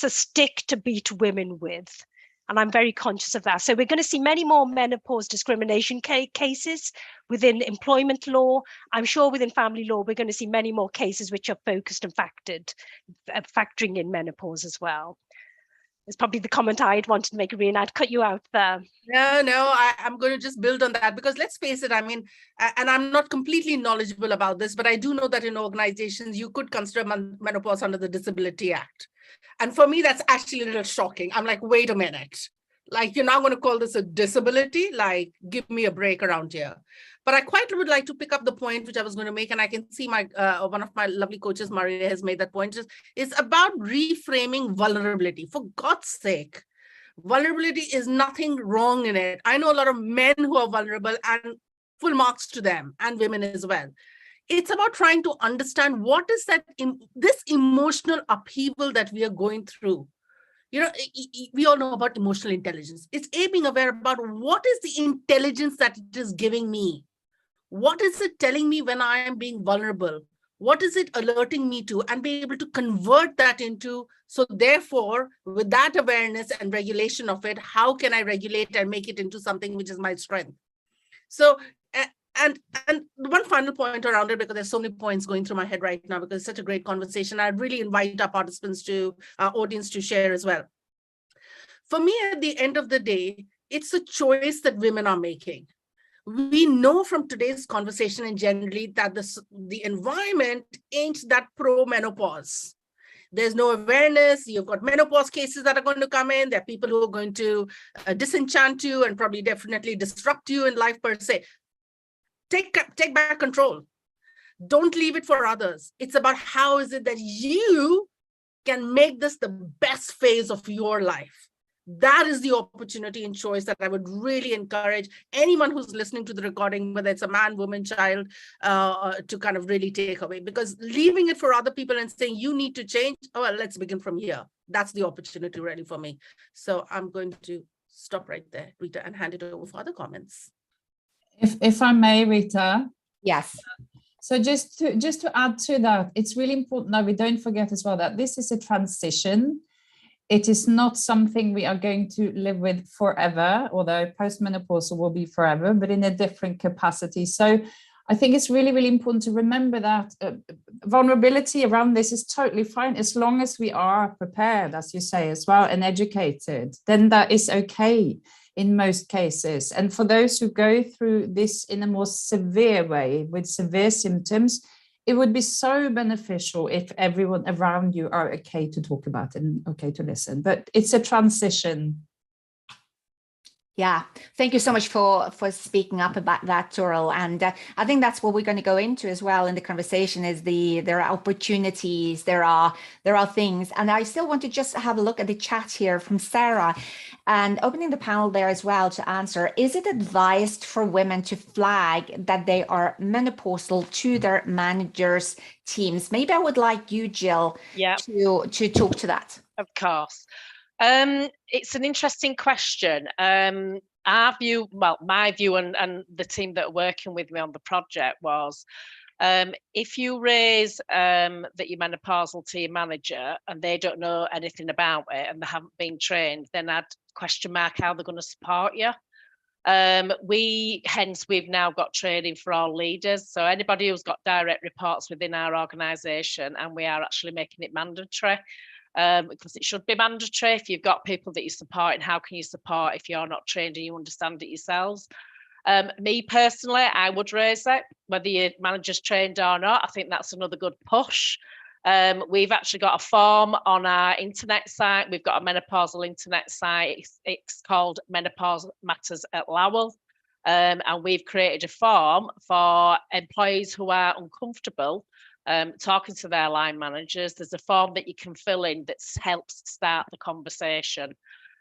a stick to beat women with. And I'm very conscious of that. So we're going to see many more menopause discrimination cases within employment law. I'm sure within family law, we're going to see many more cases which are focused and factoring in menopause as well. It's probably the comment I'd wanted to make, Rita. I'd cut you out there. No, I'm going to just build on that because let's face it, I mean, and I'm not completely knowledgeable about this, but I do know that in organizations, you could consider menopause under the Disability Act. And for me, that's actually a little shocking. I'm like, wait a minute. Like, you're now going to call this a disability? Like, give me a break around here. But I quite would like to pick up the point which I was going to make, and I can see my one of my lovely coaches, Maria, has made that point. It's about reframing vulnerability. For God's sake, vulnerability is nothing wrong in it. I know a lot of men who are vulnerable, and full marks to them, and women as well. It's about trying to understand what is that this emotional upheaval that we are going through. You know, we all know about emotional intelligence. It's being aware about what is the intelligence that it is giving me. What is it telling me when I am being vulnerable? What is it alerting me to? And be able to convert that into, so therefore, with that awareness and regulation of it, how can I regulate and make it into something which is my strength? So, and one final point around it, because there's so many points going through my head right now, because it's such a great conversation. I'd really invite our participants our audience to share as well. For me, at the end of the day, it's a choice that women are making. We know from today's conversation and generally that the environment ain't that pro-menopause. There's no awareness. You've got menopause cases that are going to come in. There are people who are going to disenchant you and probably definitely disrupt you in life per se. Take back control. Don't leave it for others. It's about how is it that you can make this the best phase of your life. That is the opportunity and choice that I would really encourage anyone who's listening to the recording, whether it's a man, woman, child, to kind of really take away. Because leaving it for other people and saying you need to change, oh, well, let's begin from here. That's the opportunity really for me. So I'm going to stop right there, Rita, and hand it over for other comments. If I may, Rita. Yes. So just to add to that, it's really important that we don't forget as well that this is a transition. It is not something we are going to live with forever, although postmenopausal will be forever, but in a different capacity. So I think it's really, really important to remember that vulnerability around this is totally fine as long as we are prepared, as you say as well, and educated, then that is okay in most cases. And for those who go through this in a more severe way with severe symptoms, it would be so beneficial if everyone around you are okay to talk about it and okay to listen. But it's a transition. Yeah, thank you so much for speaking up about that, Toril. And I think that's what we're going to go into as well in the conversation is there are opportunities, there are things. And I still want to just have a look at the chat here from Sarah and opening the panel there as well to answer. Is it advised for women to flag that they are menopausal to their managers' teams? Maybe I would like you, Jill, to talk to that. Of course. It's an interesting question. My view and the team that are working with me on the project was, if you raise that you're menopausal to your manager and they don't know anything about it and they haven't been trained, then I'd question mark how they're going to support you. We've now got training for all leaders. So anybody who's got direct reports within our organisation, and we are actually making it mandatory. Because it should be mandatory. If you've got people that you support, and how can you support if you're not trained and you understand it yourselves? Me personally, I would raise it, whether your manager's trained or not. I think that's another good push. We've actually got a form on our internet site. We've got a menopausal internet site. It's called Menopause Matters at Lowell. And we've created a form for employees who are uncomfortable talking to their line managers. There's a form that you can fill in that helps start the conversation.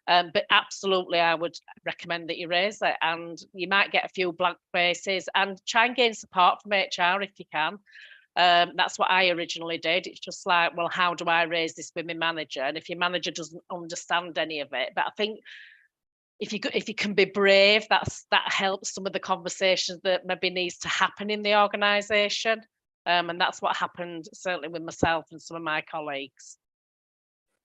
But absolutely, I would recommend that you raise it, and you might get a few blank faces, and try and gain support from HR if you can. That's what I originally did. It's just like, well, how do I raise this with my manager? And if your manager doesn't understand any of it, but I think if you can be brave, that helps some of the conversations that maybe needs to happen in the organisation. And that's what happened certainly with myself and some of my colleagues.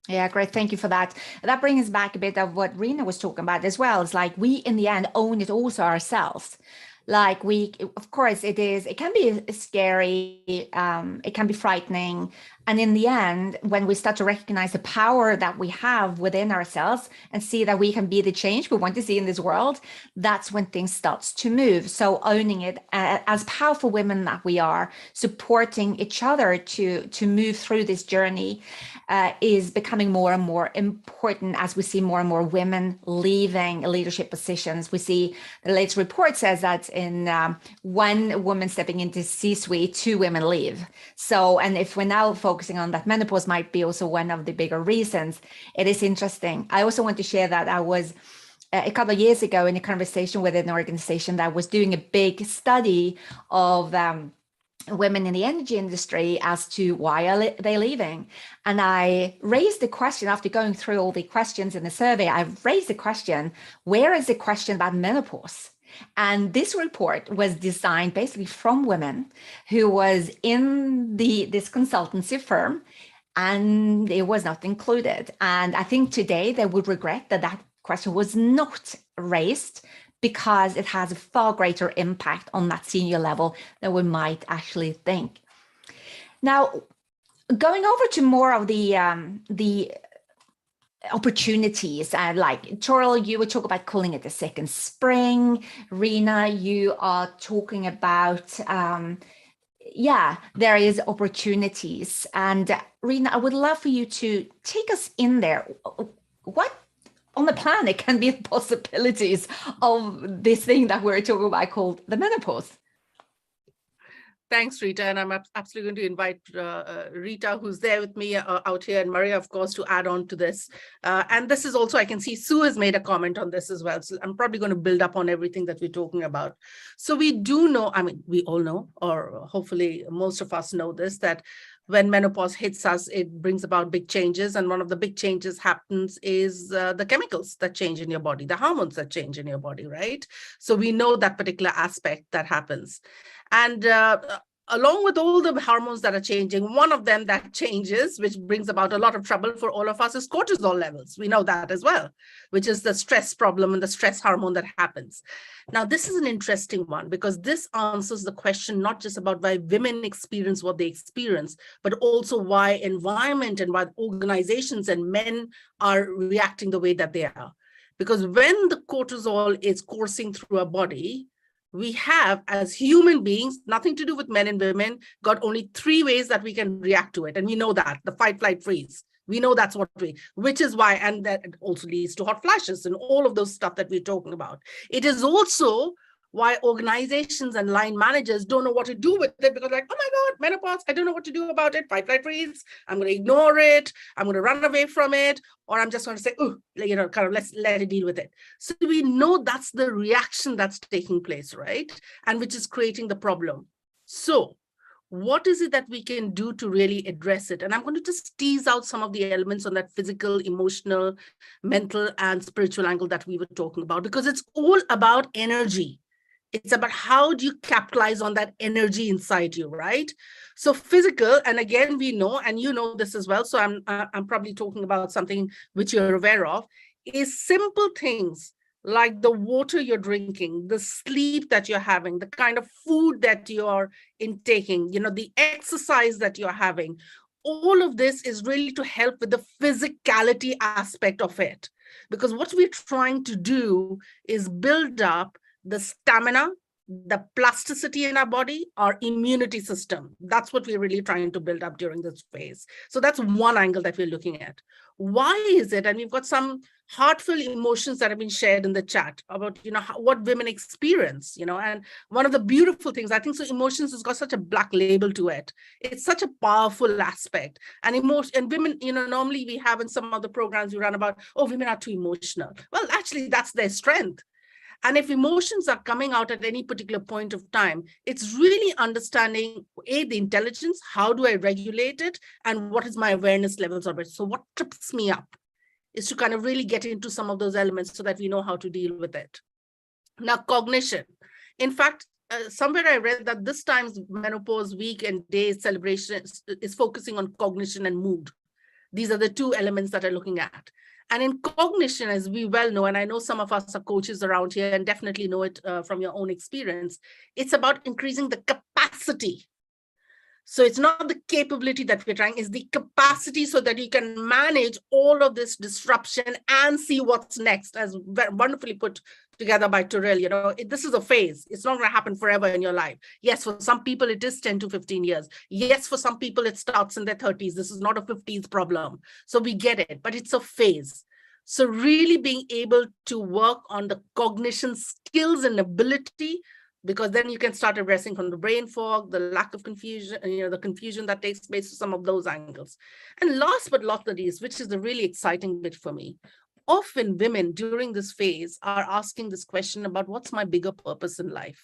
Yeah, great. Thank you for that. That brings us back a bit of what Rina was talking about as well. It's like we, in the end, own it also ourselves. Like of course, it can be scary. It can be frightening. And in the end, when we start to recognize the power that we have within ourselves and see that we can be the change we want to see in this world, that's when things starts to move. So owning it as powerful women that we are, supporting each other to move through this journey is becoming more and more important as we see more and more women leaving leadership positions. We see the latest report says that in one woman stepping into C-suite, 2 women leave. So, and if we're now focusing on that, menopause might be also one of the bigger reasons. It is interesting. I also want to share that I was a couple of years ago in a conversation with an organization that was doing a big study of women in the energy industry as to why are they leaving. And I raised the question, after going through all the questions in the survey, I raised the question, where is the question about menopause? And this report was designed basically from women who was in this consultancy firm, and it was not included. And I think today they would regret that question was not raised, because it has a far greater impact on that senior level than we might actually think. Now, going over to more of the opportunities. Like Toril, you would talk about calling it the second spring. Rina, you are talking about, there is opportunities. And Rina, I would love for you to take us in there. What on the planet can be the possibilities of this thing that we're talking about called the menopause? Thanks, Rita. And I'm absolutely going to invite Rita, who's there with me out here, and Maria, of course, to add on to this. And this is also, I can see Sue has made a comment on this as well. So I'm probably going to build up on everything that we're talking about. So we do know, I mean, we all know, or hopefully most of us know this, that when menopause hits us, it brings about big changes. And one of the big changes happens is the chemicals that change in your body, the hormones that change in your body, right? So we know that particular aspect that happens. And along with all the hormones that are changing, one of them that changes, which brings about a lot of trouble for all of us, is cortisol levels. We know that as well, which is the stress problem and the stress hormone that happens. Now, this is an interesting one because this answers the question not just about why women experience what they experience, but also why environment and why organizations and men are reacting the way that they are. Because when the cortisol is coursing through our body, we have, as human beings, nothing to do with men and women, got only 3 ways that we can react to it. And we know that, the fight, flight, freeze. We know that's what which is why, and that also leads to hot flashes and all of those stuff that we're talking about. It is also why organizations and line managers don't know what to do with it, because like, oh my God, menopause, I don't know what to do about it. Fight, flight, freeze. I'm going to ignore it. I'm going to run away from it. Or I'm just going to say, oh, kind of let's let it deal with it. So we know that's the reaction that's taking place, right? And which is creating the problem. So what is it that we can do to really address it? And I'm going to just tease out some of the elements on that physical, emotional, mental, and spiritual angle that we were talking about, because it's all about energy. It's about how do you capitalize on that energy inside you, right? So physical, and again, we know, and you know this as well, so I'm probably talking about something which you're aware of, is simple things like the water you're drinking, the sleep that you're having, the kind of food that you're intaking, the exercise that you're having. All of this is really to help with the physicality aspect of it. Because what we're trying to do is build up the stamina, the plasticity in our body, our immunity system. That's what we're really trying to build up during this phase. So that's one angle that we're looking at. Why is it? And we've got some heartfelt emotions that have been shared in the chat about, what women experience, and one of the beautiful things, I think, so emotions has got such a black label to it. It's such a powerful aspect. And emotion, and women, normally we have in some of the programs we run about, oh, women are too emotional. Well, actually, that's their strength. And if emotions are coming out at any particular point of time, it's really understanding, A, the intelligence, how do I regulate it, and what is my awareness levels of it? So what trips me up is to kind of really get into some of those elements so that we know how to deal with it. Now, cognition. In fact, somewhere I read that this time's menopause week and day celebration is focusing on cognition and mood. These are the 2 elements that I'm looking at. And in cognition, as we well know, and I know some of us are coaches around here and definitely know it from your own experience, it's about increasing the capacity. So it's not the capability that we're trying, it's the capacity so that you can manage all of this disruption and see what's next, as wonderfully put together by Toril. This is a phase. It's not going to happen forever in your life. Yes, for some people, it is 10 to 15 years. Yes, for some people, it starts in their 30s. This is not a 50s problem. So we get it, but it's a phase. So really being able to work on the cognition skills and ability, because then you can start addressing from the brain fog, the lack of confusion, the confusion that takes place, some of those angles. And last but not the least, which is the really exciting bit for me, often women during this phase are asking this question about what's my bigger purpose in life?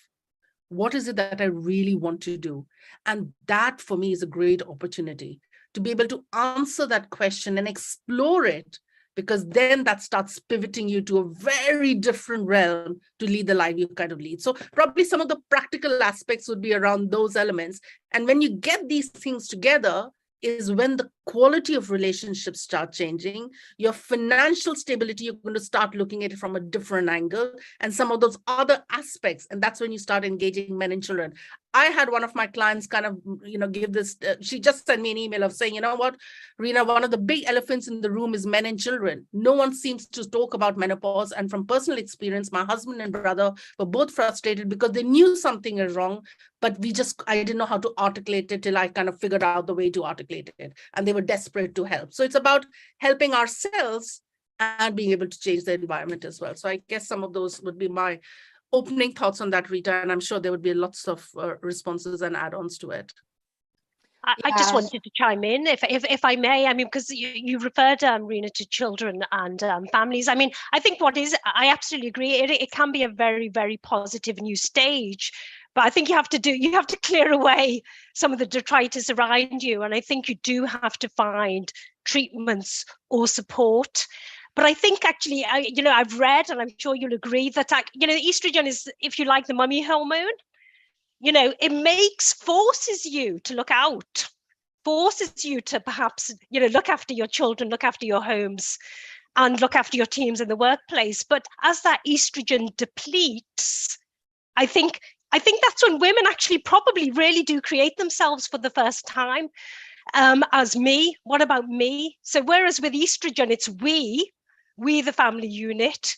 What is it that I really want to do? And that for me is a great opportunity to be able to answer that question and explore it, because then that starts pivoting you to a very different realm to lead the life you kind of lead. So probably some of the practical aspects would be around those elements. And when you get these things together is when the quality of relationships start changing. Your financial stability, you're going to start looking at it from a different angle, and some of those other aspects. And that's when you start engaging men and children. I had one of my clients kind of, give this, she just sent me an email of saying, you know what, Rina, one of the big elephants in the room is men and children. No one seems to talk about menopause. And from personal experience, my husband and brother were both frustrated because they knew something is wrong, but I didn't know how to articulate it till I kind of figured out the way to articulate it. And they were desperate to help. So it's about helping ourselves and being able to change the environment as well. So I guess some of those would be my opening thoughts on that, Rita, and I'm sure there would be lots of responses and add-ons to it. I just wanted to chime in, if I may. I mean, because you referred, Rina, to children and families. I mean, I think I absolutely agree. It can be a very, very positive new stage, but I think you have to clear away some of the detritus around you, and I think you do have to find treatments or support. But I think actually, I've read, and I'm sure you'll agree, that estrogen is, if you like, the mummy hormone. It forces you to look out, forces you to perhaps, look after your children, look after your homes, and look after your teams in the workplace. But as that estrogen depletes, I think that's when women actually probably really do create themselves for the first time. As me, what about me? So whereas with estrogen, it's we, the family unit,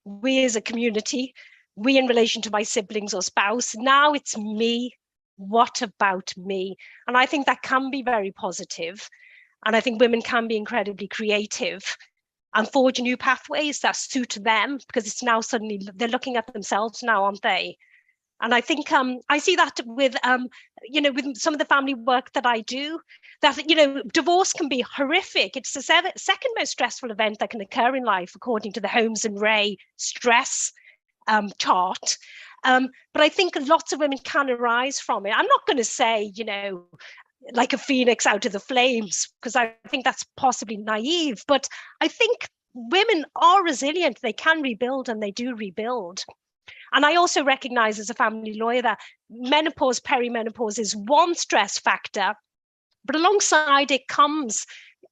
we as a community, we in relation to my siblings or spouse. Now it's me. What about me? And I think that can be very positive. And I think women can be incredibly creative and forge new pathways that suit them, because it's now suddenly they're looking at themselves now, aren't they? And I think I see that with with some of the family work that I do, that divorce can be horrific. It's the second most stressful event that can occur in life, according to the Holmes and Ray stress chart. But I think lots of women can arise from it. I'm not going to say like a phoenix out of the flames, because I think that's possibly naive. But I think women are resilient. They can rebuild, and they do rebuild. And I also recognize as a family lawyer that menopause, perimenopause is one stress factor, but alongside it comes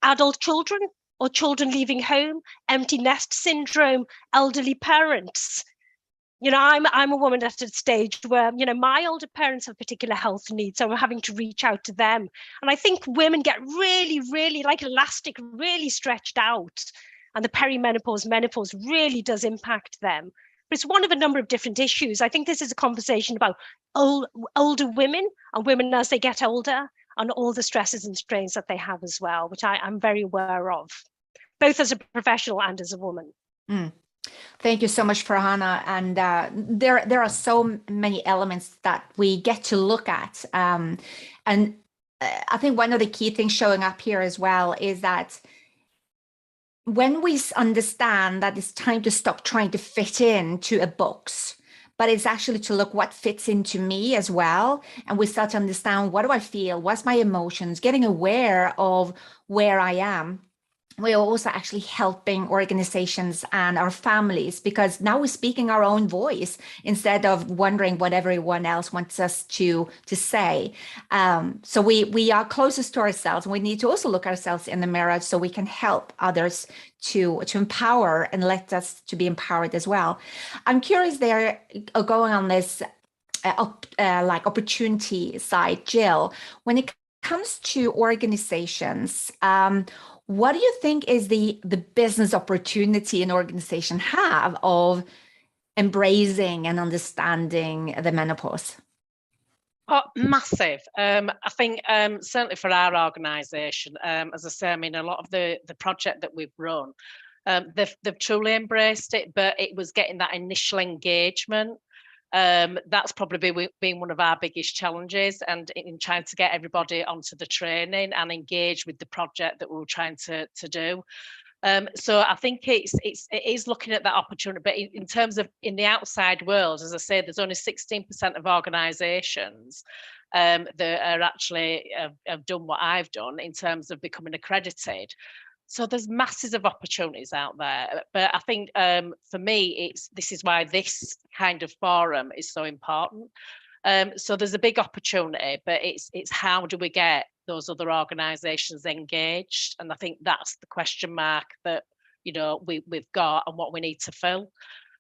adult children or children leaving home, empty nest syndrome, elderly parents. I'm a woman at a stage where, my older parents have particular health needs, so I'm having to reach out to them. And I think women get really, really like elastic, really stretched out. And the perimenopause, menopause really does impact them. But it's one of a number of different issues. I think this is a conversation about older women and women as they get older, and all the stresses and strains that they have as well, which I'm very aware of, both as a professional and as a woman. Mm. Thank you so much, Farhana. And there are so many elements that we get to look at. And I think one of the key things showing up here as well is that when we understand that it's time to stop trying to fit into a box, but it's actually to look what fits into me as well. And we start to understand, what do I feel? What's my emotions? Getting aware of where I am. We're also actually helping organizations and our families, because now we're speaking our own voice instead of wondering what everyone else wants us to say. So we are closest to ourselves, and we need to also look ourselves in the mirror so we can help others to empower and let us to be empowered as well. I'm curious there, going on this like opportunity side, Jill, when it comes to organizations, what do you think is the business opportunity an organization have of embracing and understanding the menopause? Oh, massive. I think certainly for our organisation, as I say, I mean, a lot of the project that we've run, they've truly embraced it, but it was getting that initial engagement. That's probably been one of our biggest challenges, and in trying to get everybody onto the training and engage with the project that we were trying to do. So I think it is looking at that opportunity, but in terms of in the outside world, as I say, there's only 16% of organisations that are actually have done what I've done in terms of becoming accredited. So there's masses of opportunities out there, but I think for me, this is why this kind of forum is so important. So there's a big opportunity, but it's how do we get those other organisations engaged? And I think that's the question mark that we've got and what we need to fill.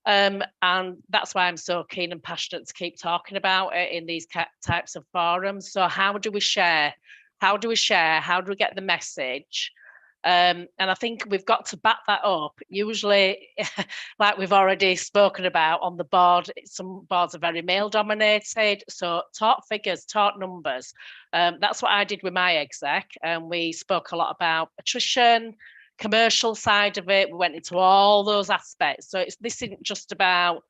And that's why I'm so keen and passionate to keep talking about it in these types of forums. So how do we share? How do we share? How do we get the message? And I think we've got to back that up. Usually, like we've already spoken about on the board, some boards are very male dominated. So talk figures, talk numbers. That's what I did with my exec. And we spoke a lot about attrition, commercial side of it. We went into all those aspects. So this isn't just about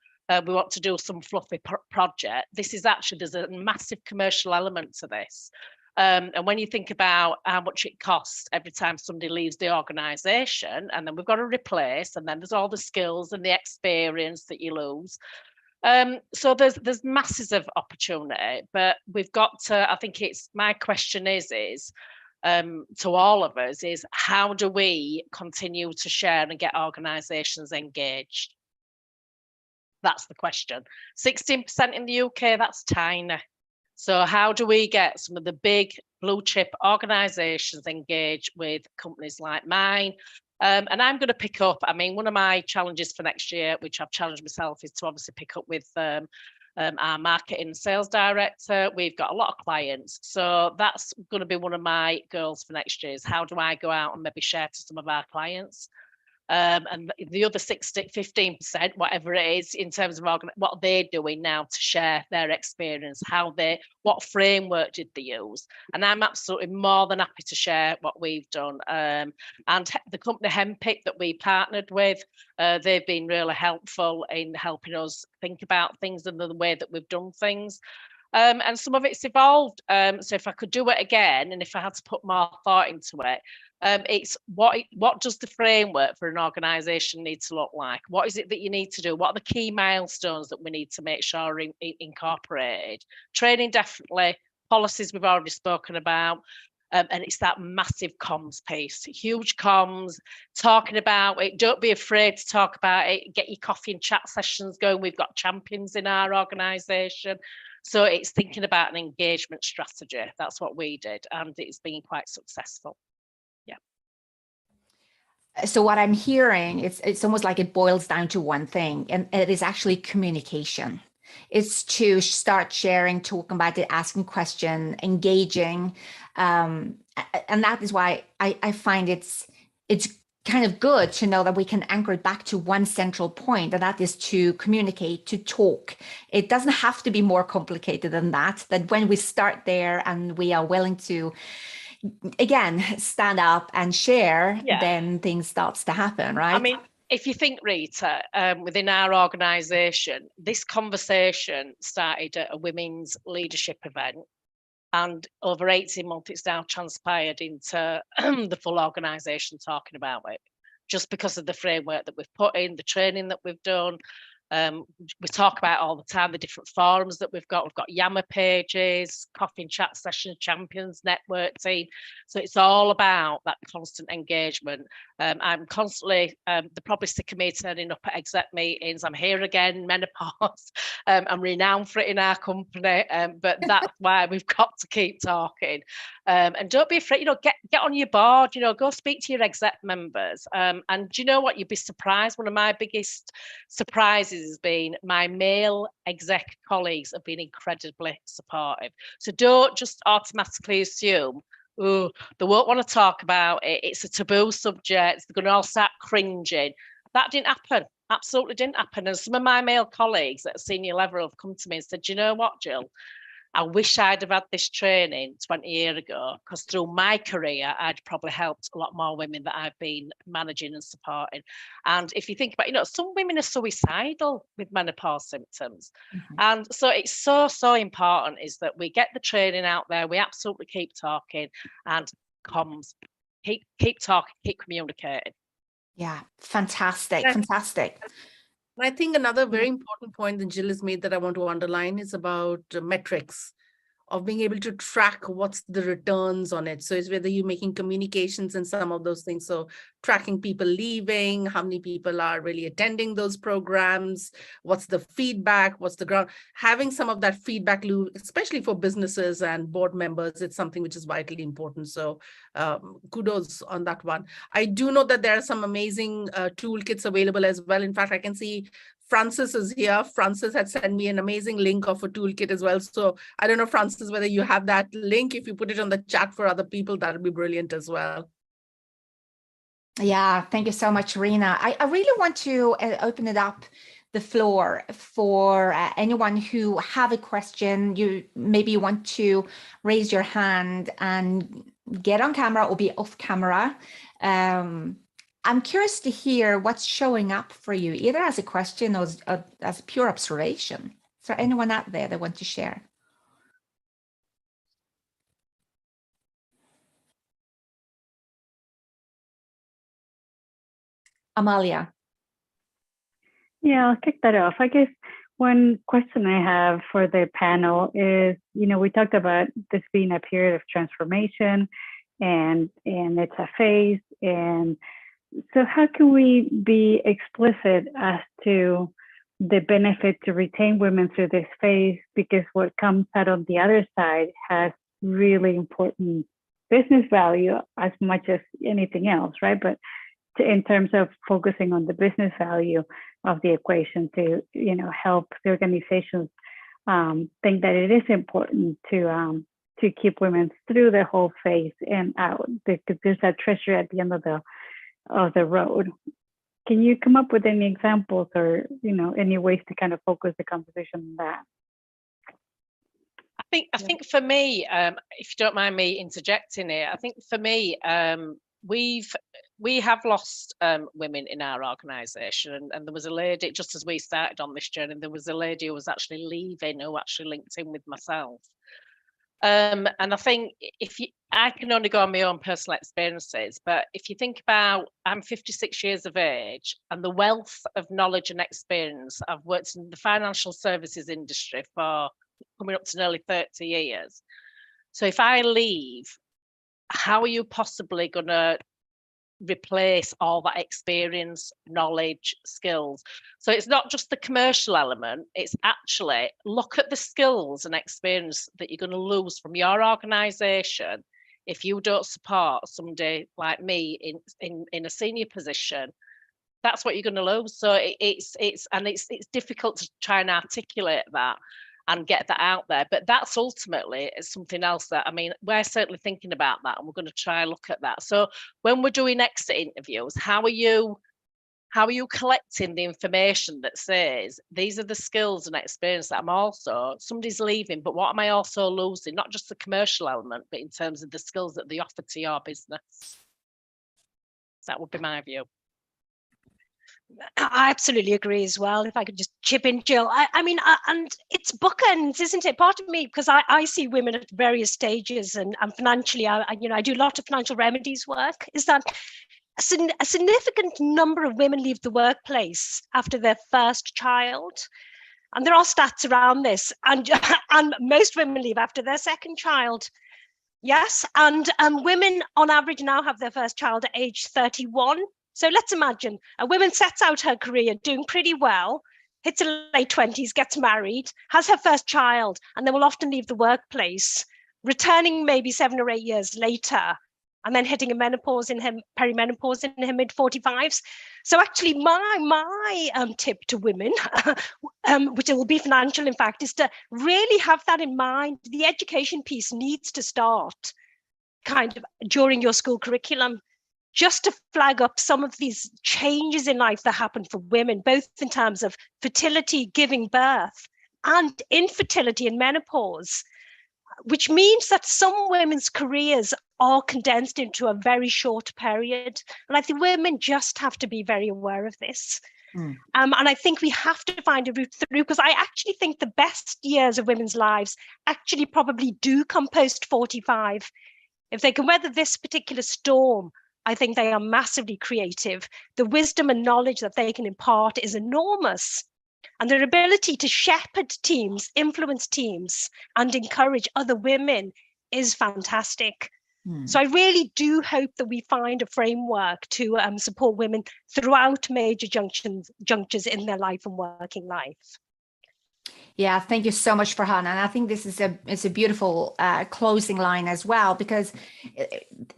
we want to do some fluffy project. This is actually, there's a massive commercial element to this. And when you think about how much it costs every time somebody leaves the organisation, and then we've got to replace, and then there's all the skills and the experience that you lose. So there's masses of opportunity, but we've got to, I think it's, my question is to all of us is, how do we continue to share and get organisations engaged? That's the question. 16% in the UK, that's tiny. So how do we get some of the big blue chip organisations engaged with companies like mine? And I'm going to pick up, I mean, one of my challenges for next year, which I've challenged myself, is to obviously pick up with our marketing and sales director. We've got a lot of clients. So that's going to be one of my goals for next year, is how do I go out and maybe share to some of our clients? And the other 15%, whatever it is, in terms of what they're doing now to share their experience, what framework did they use? And I'm absolutely more than happy to share what we've done. And the company Hempic that we partnered with, they've been really helpful in helping us think about things and the way that we've done things. And some of it's evolved. So if I could do it again, and if I had to put more thought into it, it's what does the framework for an organisation need to look like? What is it that you need to do? What are the key milestones that we need to make sure are incorporated? Training, definitely. Policies we've already spoken about. And it's that massive comms piece, huge comms, talking about it. Don't be afraid to talk about it. Get your coffee and chat sessions going. We've got champions in our organisation. So it's thinking about an engagement strategy. That's what we did. And it's been quite successful. Yeah. So what I'm hearing, it's almost like it boils down to one thing, and it is actually communication. It's to start sharing, talking about it, asking questions, engaging. And that is why I find it's kind of good to know that we can anchor it back to one central point, and that is to communicate, to talk. It doesn't have to be more complicated than that, that when we start there and we are willing to, again, stand up and share, then things starts to happen, right? I mean, if you think, Rita, within our organisation, this conversation started at a women's leadership event. And over 18 months, it's now transpired into the full organisation talking about it, just because of the framework that we've put in, the training that we've done. We talk about all the time, the different forums that we've got. We've got Yammer pages, coffee and chat sessions, champions, network team. So it's all about that constant engagement. I'm constantly, they're probably sick of me turning up at exec meetings. I'm here again, menopause. I'm renowned for it in our company, but that's why we've got to keep talking. And don't be afraid, get on your board, go speak to your exec members. And do you know what? You'd be surprised. One of my biggest surprises has been my male exec colleagues have been incredibly supportive. So don't just automatically assume, oh, they won't want to talk about it. It's a taboo subject. They're going to all start cringing. That didn't happen. Absolutely didn't happen. And some of my male colleagues at a senior level have come to me and said, you know what, Jill? I wish I'd have had this training 20 years ago, because through my career, I'd probably helped a lot more women that I've been managing and supporting. And if you think about, some women are suicidal with menopause symptoms. Mm-hmm. And so it's so important is that we get the training out there. We absolutely keep talking and comms, keep talking, keep communicating. Yeah, fantastic. I think another very important point that Jill has made that I want to underline is about metrics, of being able to track what's the returns on it. So it's whether you're making communications and some of those things. So tracking people leaving, how many people are really attending those programs, what's the feedback, what's the ground, having some of that feedback loop, especially for businesses and board members, it's something which is vitally important. So kudos on that one. I do know that there are some amazing toolkits available as well. In fact, I can see Francis is here. Francis had sent me an amazing link of a toolkit as well. So I don't know, Francis, whether you have that link. If you put it on the chat for other people, that would be brilliant as well. Yeah, thank you so much, Rena. I really want to open it up the floor for anyone who have a question. You maybe want to raise your hand and get on camera or be off camera. I'm curious to hear what's showing up for you, either as a question or as pure observation. Is there anyone out there that want to share? Amalia. Yeah, I'll kick that off. I guess one question I have for the panel is, we talked about this being a period of transformation and it's a phase. And so how can we be explicit as to the benefit to retain women through this phase? Because what comes out on the other side has really important business value as much as anything else, right? But in terms of focusing on the business value of the equation to, help the organizations think that it is important to keep women through the whole phase and out, because there's that treasure at the end of the road. Can you come up with any examples or, any ways to kind of focus the conversation on that? I think for me, if you don't mind me interjecting here, I think for me, we have lost women in our organisation, and there was a lady, just as we started on this journey, there was a lady who was actually leaving, who actually linked in with myself. And I think I can only go on my own personal experiences, but if you think about, I'm 56 years of age, and the wealth of knowledge and experience, I've worked in the financial services industry for coming up to nearly 30 years. So if I leave, how are you possibly going to replace all that experience, knowledge, skills? So it's not just the commercial element, it's actually look at the skills and experience that you're going to lose from your organization if you don't support somebody like me in a senior position. That's what you're going to lose. So it's difficult to try and articulate that and get that out there, but that's ultimately something else that, we're certainly thinking about that, and we're going to try and look at that. So when we're doing exit interviews, how are you collecting the information that says these are the skills and experience that somebody's leaving, but what am I also losing? Not just the commercial element, but in terms of the skills that they offer to your business. That would be my view. I absolutely agree as well. If I could just chip in, Jill, and it's bookends, isn't it? Part of me, because I see women at various stages, and financially, I do a lot of financial remedies work, is that a significant number of women leave the workplace after their first child. And there are stats around this, and most women leave after their second child. Yes, and women on average now have their first child at age 31. So let's imagine a woman sets out her career doing pretty well, hits her late 20s, gets married, has her first child, and then will often leave the workplace, returning maybe 7 or 8 years later, and then hitting a menopause in her perimenopause in her mid-45s. So actually my tip to women, which will be financial in fact, is to really have that in mind. The education piece needs to start kind of during your school curriculum, just to flag up some of these changes in life that happen for women, both in terms of fertility, giving birth, and infertility and menopause, which means that some women's careers are condensed into a very short period. And I think women just have to be very aware of this. And I think we have to find a route through, because I actually think the best years of women's lives actually probably do come post 45. If they can weather this particular storm, I think they are massively creative. The wisdom and knowledge that they can impart is enormous. And their ability to shepherd teams, influence teams, and encourage other women is fantastic. So I really do hope that we find a framework to support women throughout major junctures in their life and working life. Yeah, thank you so much, Farhana. And I think this is a beautiful closing line as well, because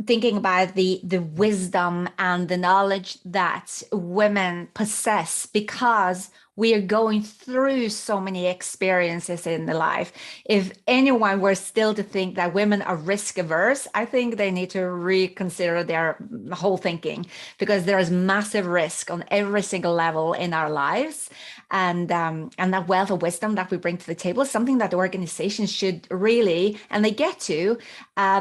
thinking about the wisdom and the knowledge that women possess because We are going through so many experiences in the life. If anyone were still to think that women are risk averse, I think they need to reconsider their whole thinking, because there is massive risk on every single level in our lives. And that wealth of wisdom that we bring to the table is something that organizations should really, and they get to,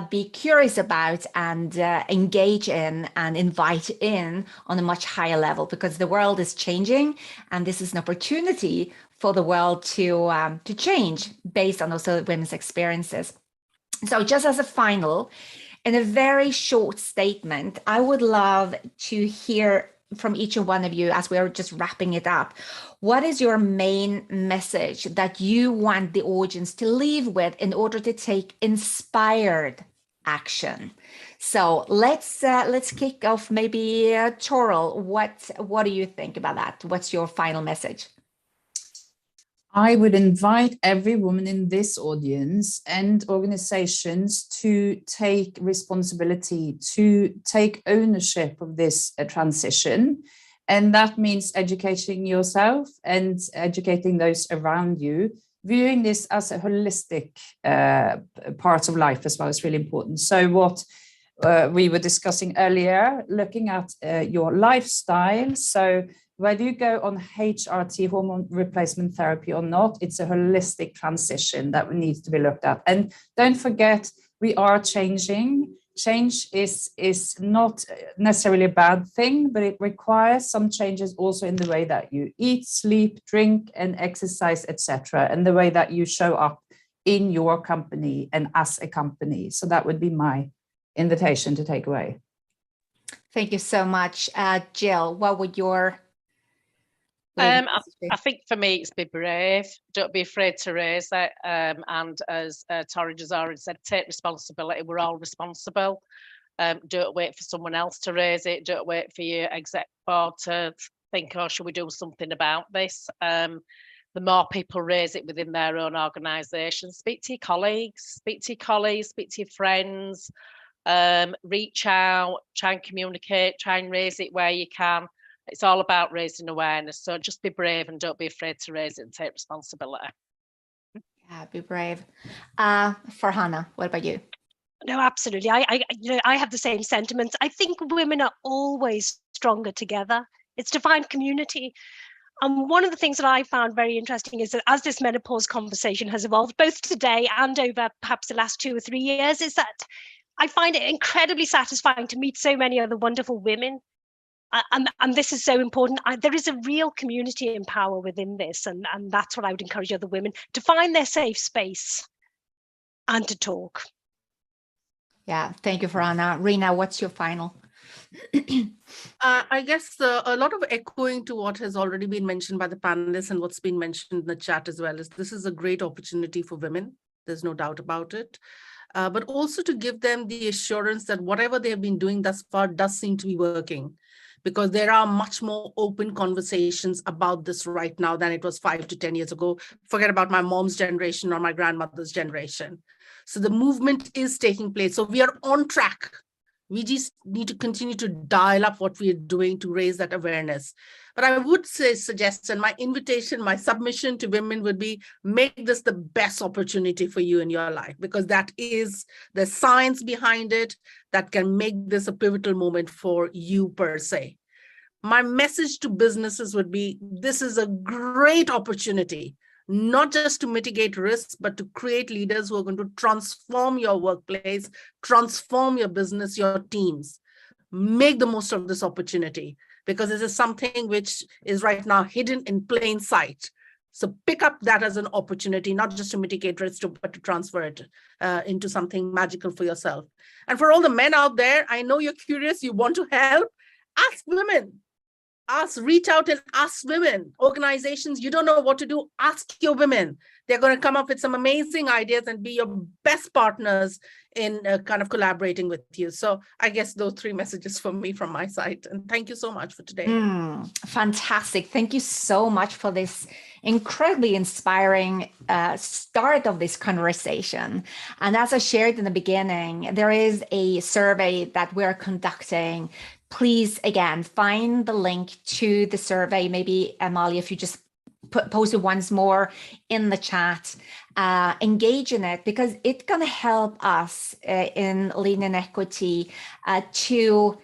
be curious about and engage in and invite in on a much higher level, because the world is changing, and this is an opportunity for the world to change based on also women's experiences. So just as a final, in a very short statement, I would love to hear from each and one of you as we're just wrapping it up. What is your main message that you want the audience to leave with in order to take inspired action? So let's kick off. Maybe Toril, what do you think about that? What's your final message? I would invite every woman in this audience and organizations to take responsibility, to take ownership of this transition. And that means educating yourself and educating those around you, viewing this as a holistic part of life as well is really important. So what we were discussing earlier, looking at your lifestyle. So whether you go on HRT, hormone replacement therapy, or not, it's a holistic transition that needs to be looked at. And don't forget, we are changing. Change is not necessarily a bad thing, but it requires some changes also in the way that you eat, sleep, drink, and exercise, etc., and the way that you show up in your company and as a company. So that would be my invitation to take away. Thank you so much. Jill, what would your... I think for me, it's be brave. Don't be afraid to raise it. And as Toril has already said, take responsibility. We're all responsible. Don't wait for someone else to raise it. Don't wait for your exec board to think, oh, should we do something about this? The more people raise it within their own organisation, speak to your colleagues, speak to your friends, reach out, try and communicate, try and raise it where you can. It's all about raising awareness. So just be brave and don't be afraid to raise it and take responsibility. Yeah, be brave. Farhana, what about you? No, absolutely. I have the same sentiments. I think women are always stronger together. It's to find community. And one of the things that I found very interesting is that as this menopause conversation has evolved, both today and over perhaps the last 2 or 3 years, is that I find it incredibly satisfying to meet so many other wonderful women. And this is so important. There is a real community and power within this. And that's what I would encourage other women to find their safe space and to talk. Yeah, thank you, Farhana. Rina, what's your final? I guess a lot of echoing to what has already been mentioned by the panelists and what's been mentioned in the chat as well is this is a great opportunity for women. There's no doubt about it. But also to give them the assurance that whatever they have been doing thus far does seem to be working, because there are much more open conversations about this right now than it was 5 to 10 years ago. Forget about my mom's generation or my grandmother's generation. So the movement is taking place. So we are on track. We just need to continue to dial up what we are doing to raise that awareness. But I would suggest, and my invitation, my submission to women would be, make this the best opportunity for you in your life, because that is the science behind it that can make this a pivotal moment for you per se. My message to businesses would be, this is a great opportunity, not just to mitigate risks, but to create leaders who are going to transform your workplace, transform your business, your teams. Make the most of this opportunity, because this is something which is right now hidden in plain sight. So pick up that as an opportunity, not just to mitigate risk, but to transfer it into something magical for yourself. And for all the men out there, I know you're curious, you want to help, ask women. Reach out and ask women. Organizations, you don't know what to do, ask your women. They're going to come up with some amazing ideas and be your best partners in kind of collaborating with you. So I guess those 3 messages for me from my side. And thank you so much for today. Fantastic. Thank you so much for this incredibly inspiring start of this conversation. And as I shared in the beginning, there is a survey that we're conducting. Please, again, find the link to the survey. Maybe, Amalia, if you just post it once more in the chat. Engage in it, because it's going to help us in Lean and Equity to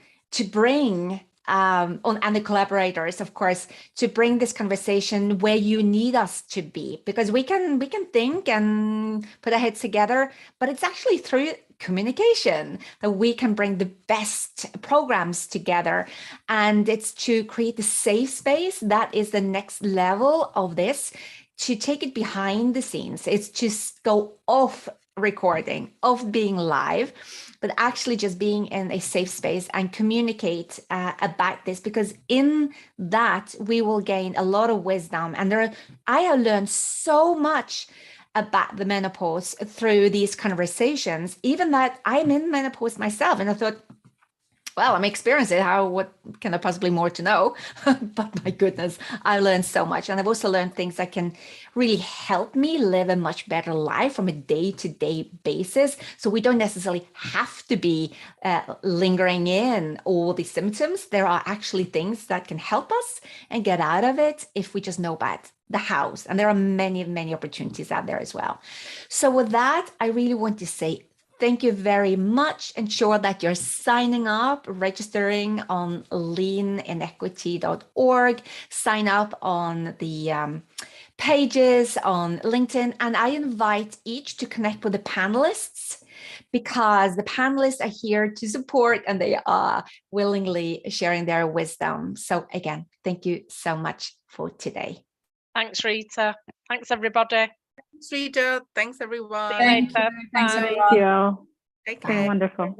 bring and the collaborators, of course, to bring this conversation where you need us to be, because we can think and put our heads together, but it's actually through communication that we can bring the best programs together. And it's to create the safe space that is the next level of this, to take it behind the scenes. It's just go off recording, of being live, but actually just being in a safe space and communicate about this, because in that we will gain a lot of wisdom. And I have learned so much about the menopause through these conversations, even that I'm in menopause myself. And I thought, well, I'm experiencing it. What can I possibly more to know? But my goodness, I learned so much. And I've also learned things that can really help me live a much better life from a day-to-day basis. So we don't necessarily have to be lingering in all the symptoms. There are actually things that can help us and get out of it if we just know about the house. And there are many, many opportunities out there as well. So with that, I really want to say thank you very much. Ensure that you're signing up, registering on leaninequity.org, sign up on the pages on LinkedIn. And I invite each to connect with the panelists, because the panelists are here to support and they are willingly sharing their wisdom. So again, thank you so much for today. Thanks, Rita. Thanks, everybody. Thanks, Rita. Thanks, everyone. See you later. Thanks, Bye. everyone. Thank you. Take It's been care. wonderful. Thank